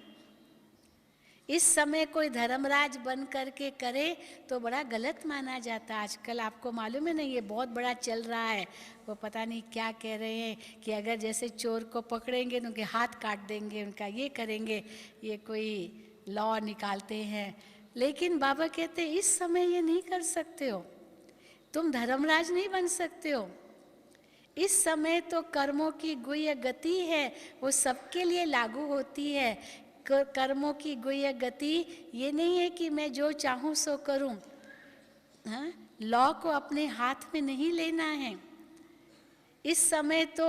इस समय कोई धर्मराज बन करके करे तो बड़ा गलत माना जाता है। आजकल आपको मालूम है ना, ये बहुत बड़ा चल रहा है, वो पता नहीं क्या कह रहे हैं कि अगर जैसे चोर को पकड़ेंगे तो उनके हाथ काट देंगे, उनका ये करेंगे, ये कोई लॉ निकालते हैं। लेकिन बाबा कहते इस समय ये नहीं कर सकते हो, तुम धर्मराज नहीं बन सकते हो। इस समय तो कर्मों की गुह्य गति है, वो सबके लिए लागू होती है। कर्मों की गुह्य गति ये नहीं है कि मैं जो चाहूँ सो करूँ। हाँ, लॉ को अपने हाथ में नहीं लेना है। इस समय तो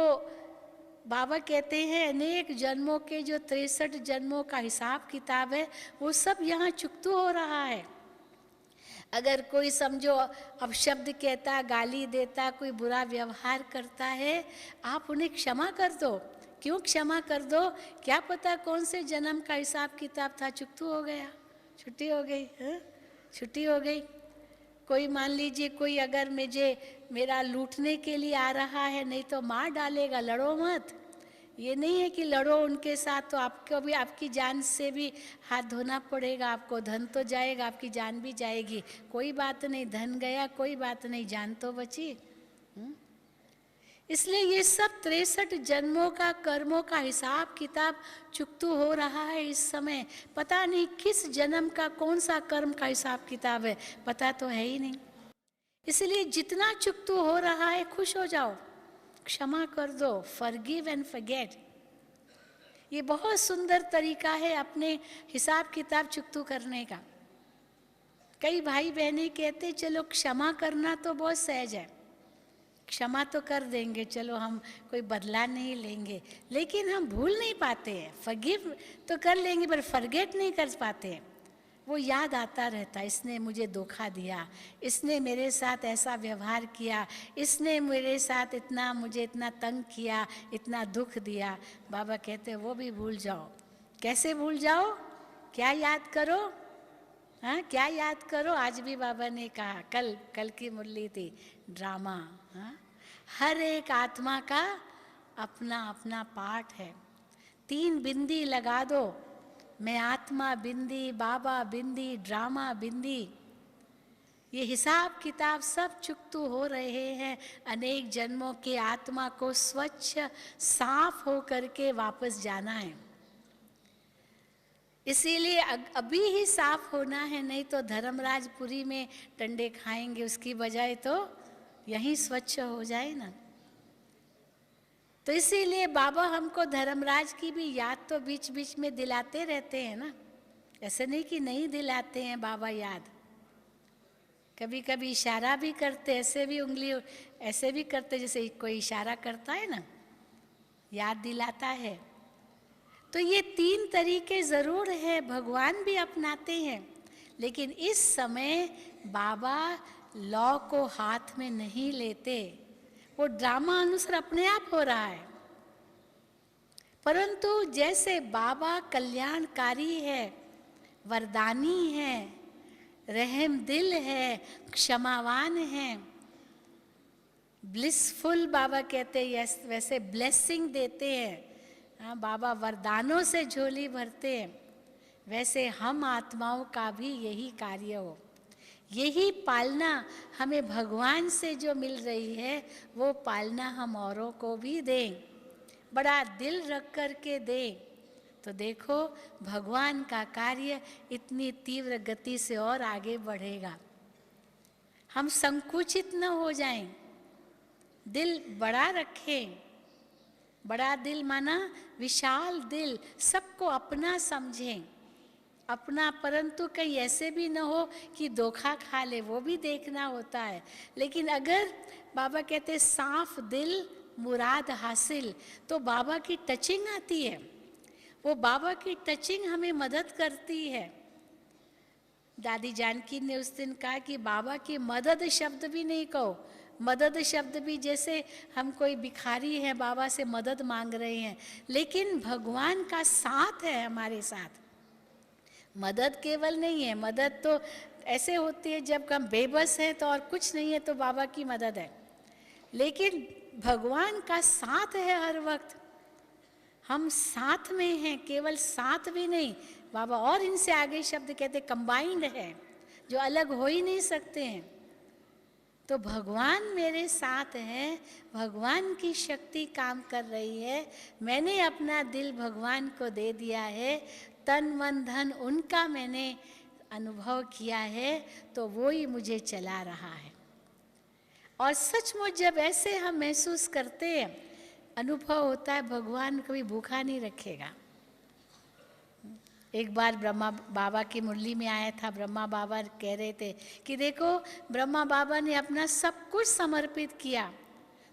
बाबा कहते हैं अनेक जन्मों के जो 63 जन्मों का हिसाब किताब है वो सब यहाँ चुकतू हो रहा है। अगर कोई समझो अपशब्द कहता, गाली देता, कोई बुरा व्यवहार करता है, आप उन्हें क्षमा कर दो। क्यों क्षमा कर दो? क्या पता कौन से जन्म का हिसाब किताब था, चुकतू हो गया, छुट्टी हो गई, छुट्टी हो गई। कोई मान लीजिए कोई अगर मेरा लूटने के लिए आ रहा है, नहीं तो मार डालेगा, लड़ो मत। ये नहीं है कि लड़ो उनके साथ तो आपको भी आपकी जान से भी हाथ धोना पड़ेगा, आपको धन तो जाएगा, आपकी जान भी जाएगी। कोई बात नहीं, धन गया कोई बात नहीं, जान तो बची। इसलिए ये सब 63 जन्मों का कर्मों का हिसाब किताब चुकतू हो रहा है इस समय। पता नहीं किस जन्म का कौन सा कर्म का हिसाब किताब है, पता तो है ही नहीं। इसलिए जितना चुकतू हो रहा है खुश हो जाओ, क्षमा कर दो, फॉरगिव एंड फॉरगेट। ये बहुत सुंदर तरीका है अपने हिसाब किताब चुकतू करने का। कई भाई बहनें कहते चलो क्षमा करना तो बहुत सहज है, क्षमा तो कर देंगे, चलो हम कोई बदला नहीं लेंगे, लेकिन हम भूल नहीं पाते हैं। फॉरगिव तो कर लेंगे पर फॉरगेट नहीं कर पाते हैं। वो याद आता रहता, इसने मुझे धोखा दिया, इसने मेरे साथ ऐसा व्यवहार किया, इसने मेरे साथ मुझे इतना तंग किया, इतना दुख दिया। बाबा कहते वो भी भूल जाओ। कैसे भूल जाओ? क्या याद करो? हाँ, क्या याद करो? आज भी बाबा ने कहा, कल की मुरली थी, ड्रामा। हाँ, हर एक आत्मा का अपना अपना पार्ट है। 3 बिंदी लगा दो, मैं आत्मा बिंदी, बाबा बिंदी, ड्रामा बिंदी। ये हिसाब किताब सब चुकतू हो रहे हैं। अनेक जन्मों के आत्मा को स्वच्छ साफ हो करके वापस जाना है। इसीलिए अभी ही साफ होना है, नहीं तो धर्मराजपुरी में टंडे खाएंगे, उसकी बजाय तो यहीं स्वच्छ हो जाए ना। तो इसीलिए बाबा हमको धर्मराज की भी याद तो बीच बीच में दिलाते रहते हैं ना। ऐसे नहीं कि नहीं दिलाते हैं बाबा याद, कभी कभी इशारा भी करते, ऐसे भी उंगली ऐसे भी करते जैसे कोई इशारा करता है ना, याद दिलाता है। तो ये 3 तरीके ज़रूर है, भगवान भी अपनाते हैं। लेकिन इस समय बाबा लॉ को हाथ में नहीं लेते, वो ड्रामा अनुसार अपने आप हो रहा है। परंतु जैसे बाबा कल्याणकारी है, वरदानी है, रहम दिल है, क्षमावान है, ब्लिसफुल बाबा कहते हैं, वैसे ब्लेसिंग देते हैं। हाँ, बाबा वरदानों से झोली भरते हैं। वैसे हम आत्माओं का भी यही कार्य हो, यही पालना हमें भगवान से जो मिल रही है वो पालना हम औरों को भी दें, बड़ा दिल रख कर के दें। तो देखो भगवान का कार्य इतनी तीव्र गति से और आगे बढ़ेगा। हम संकुचित न हो जाएं, दिल बड़ा रखें। बड़ा दिल माना विशाल दिल, सबको अपना समझें, अपना। परंतु कहीं ऐसे भी न हो कि धोखा खा ले, वो भी देखना होता है। लेकिन अगर बाबा कहते साफ दिल मुराद हासिल, तो बाबा की टचिंग आती है। वो बाबा की टचिंग हमें मदद करती है। दादी जानकी ने उस दिन कहा कि बाबा की मदद शब्द भी नहीं कहो। मदद शब्द भी जैसे हम कोई भिखारी है बाबा से मदद मांग रहे हैं, लेकिन भगवान का साथ है हमारे साथ। मदद केवल नहीं है, मदद तो ऐसे होती है जब हम बेबस हैं तो और कुछ नहीं है तो बाबा की मदद है, लेकिन भगवान का साथ है हर वक्त। हम साथ में हैं, केवल साथ भी नहीं, बाबा और इनसे आगे शब्द कहते कंबाइंड है, जो अलग हो ही नहीं सकते हैं। तो भगवान मेरे साथ है, भगवान की शक्ति काम कर रही है। मैंने अपना दिल भगवान को दे दिया है, तन मन धन उनका मैंने अनुभव किया है, तो वो ही मुझे चला रहा है। और सचमुच जब ऐसे हम महसूस करते हैं, अनुभव होता है भगवान कभी भूखा नहीं रखेगा। एक बार ब्रह्मा बाबा की मुरली में आया था, ब्रह्मा बाबा कह रहे थे कि देखो ब्रह्मा बाबा ने अपना सब कुछ समर्पित किया,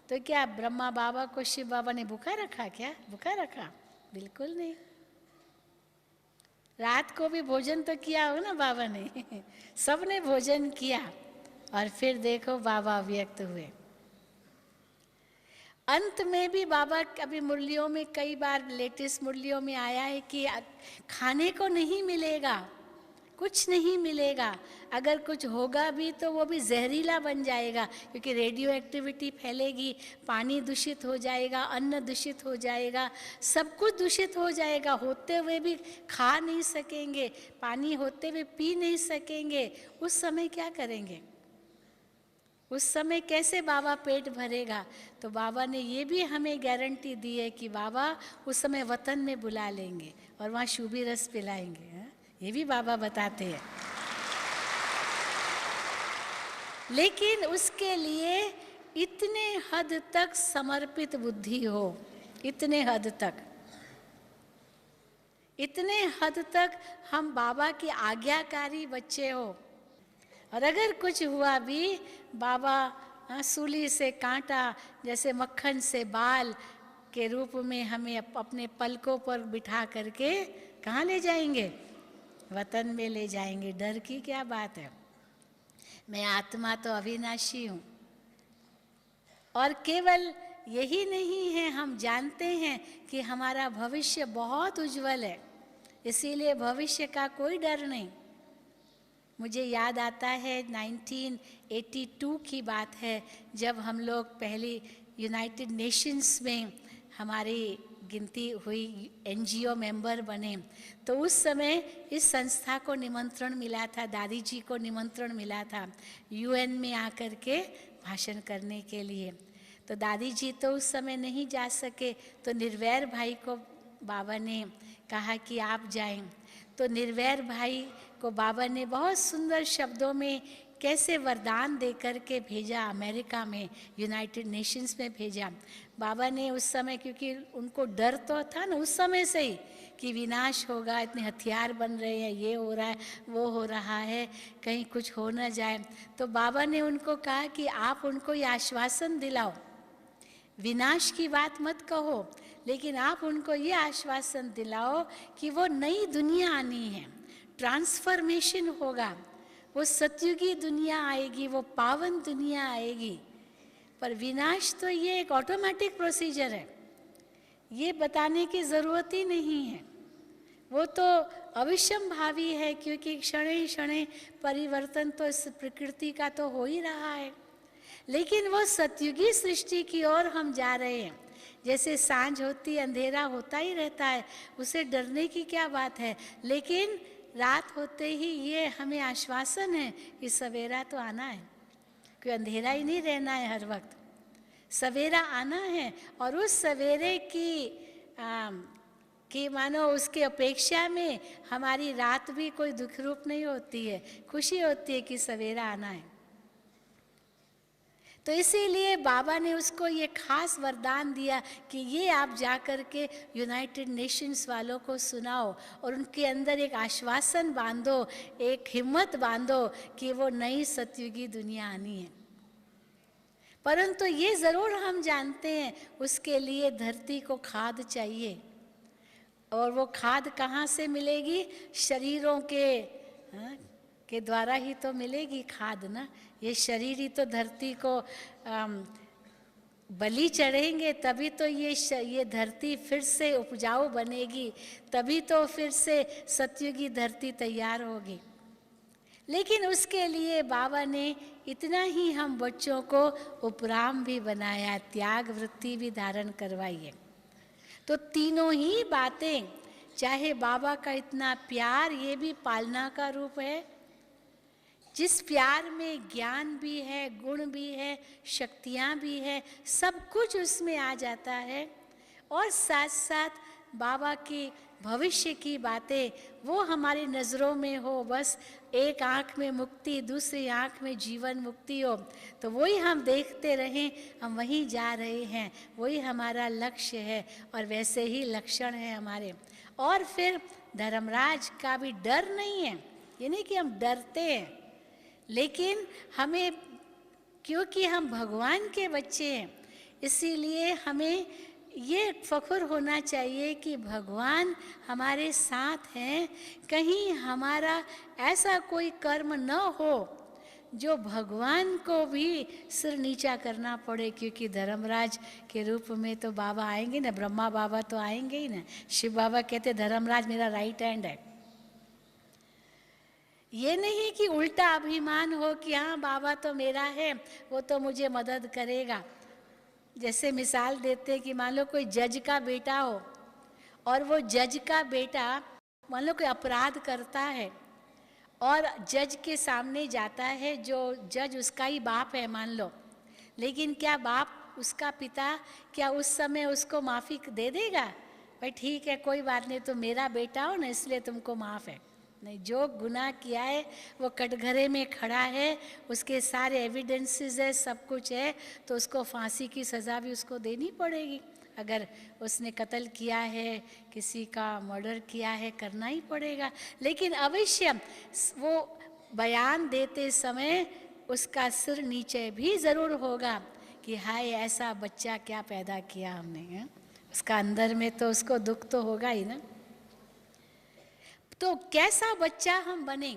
तो क्या ब्रह्मा बाबा को शिव बाबा ने भूखा रखा? क्या भूखा रखा? बिल्कुल नहीं। रात को भी भोजन तो किया हो ना बाबा ने सबने भोजन किया, और फिर देखो बाबा व्यक्त हुए। अंत में भी बाबा अभी मुरलियों में कई बार लेटेस्ट मुरलियों में आया है कि खाने को नहीं मिलेगा, कुछ नहीं मिलेगा, अगर कुछ होगा भी तो वो भी जहरीला बन जाएगा, क्योंकि रेडियो एक्टिविटी फैलेगी, पानी दूषित हो जाएगा, अन्न दूषित हो जाएगा, सब कुछ दूषित हो जाएगा। होते हुए भी खा नहीं सकेंगे, पानी होते हुए पी नहीं सकेंगे, उस समय क्या करेंगे? उस समय कैसे बाबा पेट भरेगा? तो बाबा ने ये भी हमें गारंटी दी है कि बाबा उस समय वतन में बुला लेंगे और वहाँ शूबी रस पिलाएंगे। ये भी बाबा बताते हैं। लेकिन उसके लिए इतने हद तक समर्पित बुद्धि हो, इतने हद तक, इतने हद तक हम बाबा के आज्ञाकारी बच्चे हो। और अगर कुछ हुआ भी, बाबा सूली से कांटा जैसे मक्खन से बाल के रूप में हमें अपने पलकों पर बिठा करके कहाँ ले जाएंगे? वतन में ले जाएंगे। डर की क्या बात है? मैं आत्मा तो अविनाशी हूँ। और केवल यही नहीं है, हम जानते हैं कि हमारा भविष्य बहुत उज्जवल है, इसीलिए भविष्य का कोई डर नहीं। मुझे याद आता है 1982 की बात है, जब हम लोग पहली यूनाइटेड नेशंस में हमारी गिनती हुई, एनजीओ मेंबर बने, तो उस समय इस संस्था को निमंत्रण मिला था, दादी जी को निमंत्रण मिला था यूएन में आकर के भाषण करने के लिए। तो दादी जी तो उस समय नहीं जा सके, तो निर्वैर भाई को बाबा ने कहा कि आप जाएं। तो निर्वैर भाई को बाबा ने बहुत सुंदर शब्दों में कैसे वरदान दे कर के भेजा, अमेरिका में यूनाइटेड नेशंस में भेजा। बाबा ने उस समय, क्योंकि उनको डर तो था ना उस समय से ही कि विनाश होगा, इतने हथियार बन रहे हैं, ये हो रहा है, वो हो रहा है, कहीं कुछ हो न जाए, तो बाबा ने उनको कहा कि आप उनको ये आश्वासन दिलाओ, विनाश की बात मत कहो, लेकिन आप उनको ये आश्वासन दिलाओ कि वो नई दुनिया आनी है, ट्रांसफॉर्मेशन होगा, वो सतयुगी दुनिया आएगी, वो पावन दुनिया आएगी। पर विनाश तो ये एक ऑटोमेटिक प्रोसीजर है, ये बताने की ज़रूरत ही नहीं है, वो तो अविषमभावी है, क्योंकि क्षणे क्षणे परिवर्तन तो इस प्रकृति का तो हो ही रहा है। लेकिन वो सतयुगी सृष्टि की ओर हम जा रहे हैं। जैसे सांझ होती अंधेरा होता ही रहता है, उसे डरने की क्या बात है, लेकिन रात होते ही ये हमें आश्वासन है कि सवेरा तो आना है, कोई अंधेरा ही नहीं रहना है, हर वक्त सवेरा आना है। और उस सवेरे की मानो उसकी अपेक्षा में हमारी रात भी कोई दुख रूप नहीं होती है, खुशी होती है कि सवेरा आना है। तो इसीलिए बाबा ने उसको ये खास वरदान दिया कि ये आप जा कर के यूनाइटेड नेशंस वालों को सुनाओ और उनके अंदर एक आश्वासन बांधो, एक हिम्मत बांधो कि वो नई सतयुगी दुनिया आनी है। परंतु ये ज़रूर हम जानते हैं उसके लिए धरती को खाद चाहिए, और वो खाद कहाँ से मिलेगी? शरीरों के द्वारा ही तो मिलेगी खाद ना। ये शरीर ही तो धरती को बलि चढ़ेंगे, तभी तो ये धरती फिर से उपजाऊ बनेगी, तभी तो फिर से सतयुगी धरती तैयार होगी। लेकिन उसके लिए बाबा ने इतना ही हम बच्चों को उपराम भी बनाया, त्याग वृत्ति भी धारण करवाई है। तो तीनों ही बातें, चाहे बाबा का इतना प्यार, ये भी पालना का रूप है। जिस प्यार में ज्ञान भी है, गुण भी है, शक्तियाँ भी है, सब कुछ उसमें आ जाता है। और साथ साथ बाबा की भविष्य की बातें वो हमारी नज़रों में हो, बस एक आँख में मुक्ति, दूसरी आँख में जीवन मुक्ति हो, तो वही हम देखते रहें, हम वहीं जा रहे हैं, वही हमारा लक्ष्य है और वैसे ही लक्षण है हमारे। और फिर धर्मराज का भी डर नहीं है, ये नहीं कि हम डरते हैं, लेकिन हमें, क्योंकि हम भगवान के बच्चे हैं, इसीलिए हमें ये फख्र होना चाहिए कि भगवान हमारे साथ हैं। कहीं हमारा ऐसा कोई कर्म न हो जो भगवान को भी सिर नीचा करना पड़े, क्योंकि धर्मराज के रूप में तो बाबा आएंगे ना, ब्रह्मा बाबा तो आएंगे ही ना। शिव बाबा कहते धर्मराज मेरा राइट हैंड है। ये नहीं कि उल्टा अभिमान हो कि हाँ बाबा तो मेरा है, वो तो मुझे मदद करेगा। जैसे मिसाल देते हैं कि मान लो कोई जज का बेटा हो और वो जज का बेटा मान लो कोई अपराध करता है और जज के सामने जाता है, जो जज उसका ही बाप है मान लो, लेकिन क्या बाप उसका पिता क्या उस समय उसको माफ़ी दे देगा? भाई ठीक है कोई बात नहीं, तुम मेरा बेटा हो ना इसलिए तुमको माफ़ है। नहीं, जो गुनाह किया है वो कटघरे में खड़ा है, उसके सारे एविडेंसेस है, सब कुछ है, तो उसको फांसी की सज़ा भी उसको देनी पड़ेगी। अगर उसने कत्ल किया है, किसी का मर्डर किया है, करना ही पड़ेगा। लेकिन अवश्य वो बयान देते समय उसका सिर नीचे भी ज़रूर होगा कि हाय ऐसा बच्चा क्या पैदा किया हमने, है? उसका अंदर में तो उसको दुख तो होगा ही ना। तो कैसा बच्चा हम बने?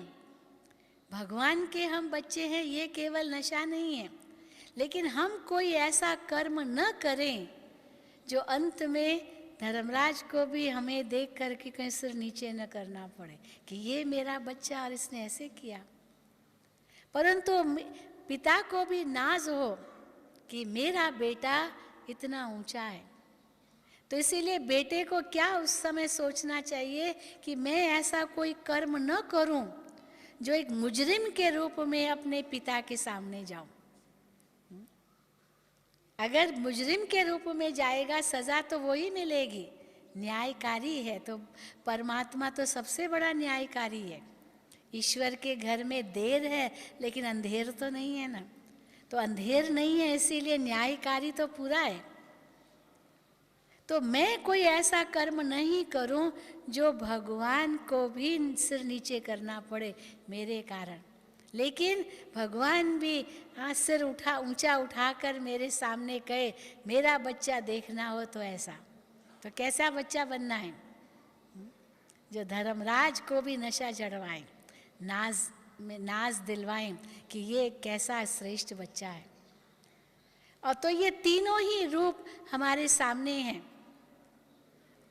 भगवान के हम बच्चे हैं, ये केवल नशा नहीं है, लेकिन हम कोई ऐसा कर्म न करें जो अंत में धर्मराज को भी हमें देख करके कहीं सिर नीचे न करना पड़े कि ये मेरा बच्चा और इसने ऐसे किया। परंतु पिता को भी नाज हो कि मेरा बेटा इतना ऊंचा है, तो इसीलिए बेटे को क्या उस समय सोचना चाहिए कि मैं ऐसा कोई कर्म न करूं जो एक मुजरिम के रूप में अपने पिता के सामने जाऊं। अगर मुजरिम के रूप में जाएगा सजा तो वही मिलेगी, न्यायकारी है, तो परमात्मा तो सबसे बड़ा न्यायकारी है। ईश्वर के घर में देर है लेकिन अंधेर तो नहीं है ना, तो अंधेर नहीं है इसीलिए न्यायकारी तो पूरा है। तो मैं कोई ऐसा कर्म नहीं करूं जो भगवान को भी सिर नीचे करना पड़े मेरे कारण, लेकिन भगवान भी सिर ऊंचा उठाकर मेरे सामने कहे मेरा बच्चा देखना हो तो ऐसा। तो कैसा बच्चा बनना है? जो धर्मराज को भी नशा चढ़वाएं, नाज दिलवाएं कि ये कैसा श्रेष्ठ बच्चा है। और तो ये तीनों ही रूप हमारे सामने हैं।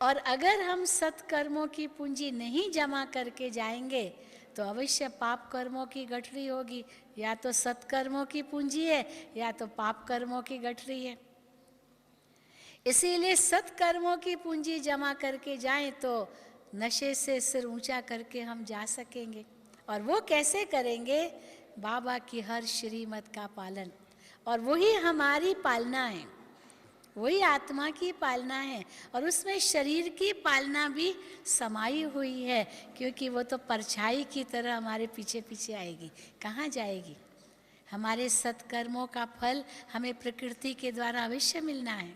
और अगर हम सत्कर्मों की पूंजी नहीं जमा करके जाएंगे तो अवश्य पाप कर्मों की गठरी होगी। या तो सत्कर्मों की पूंजी है या तो पाप कर्मों की गठरी है। इसीलिए सत्कर्मों की पूंजी जमा करके जाएं तो नशे से सिर ऊंचा करके हम जा सकेंगे। और वो कैसे करेंगे? बाबा की हर श्रीमत का पालन, और वही हमारी पालना है, वही आत्मा की पालना है, और उसमें शरीर की पालना भी समाई हुई है, क्योंकि वो तो परछाई की तरह हमारे पीछे पीछे आएगी। कहाँ जाएगी? हमारे सत्कर्मों का फल हमें प्रकृति के द्वारा अवश्य मिलना है।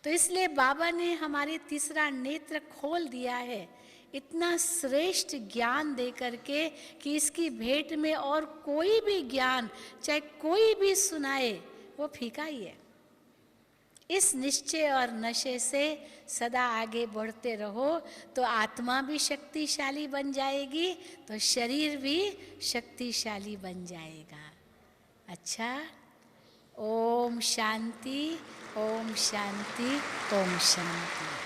तो इसलिए बाबा ने हमारे तीसरा नेत्र खोल दिया है। इतना श्रेष्ठ ज्ञान दे करके कि इसकी भेंट में और कोई भी ज्ञान चाहे कोई भी सुनाए वो फीका ही है। इस निश्चय और नशे से सदा आगे बढ़ते रहो तो आत्मा भी शक्तिशाली बन जाएगी, तो शरीर भी शक्तिशाली बन जाएगा। अच्छा, ओम शांति, ओम शांति, ओम शांति।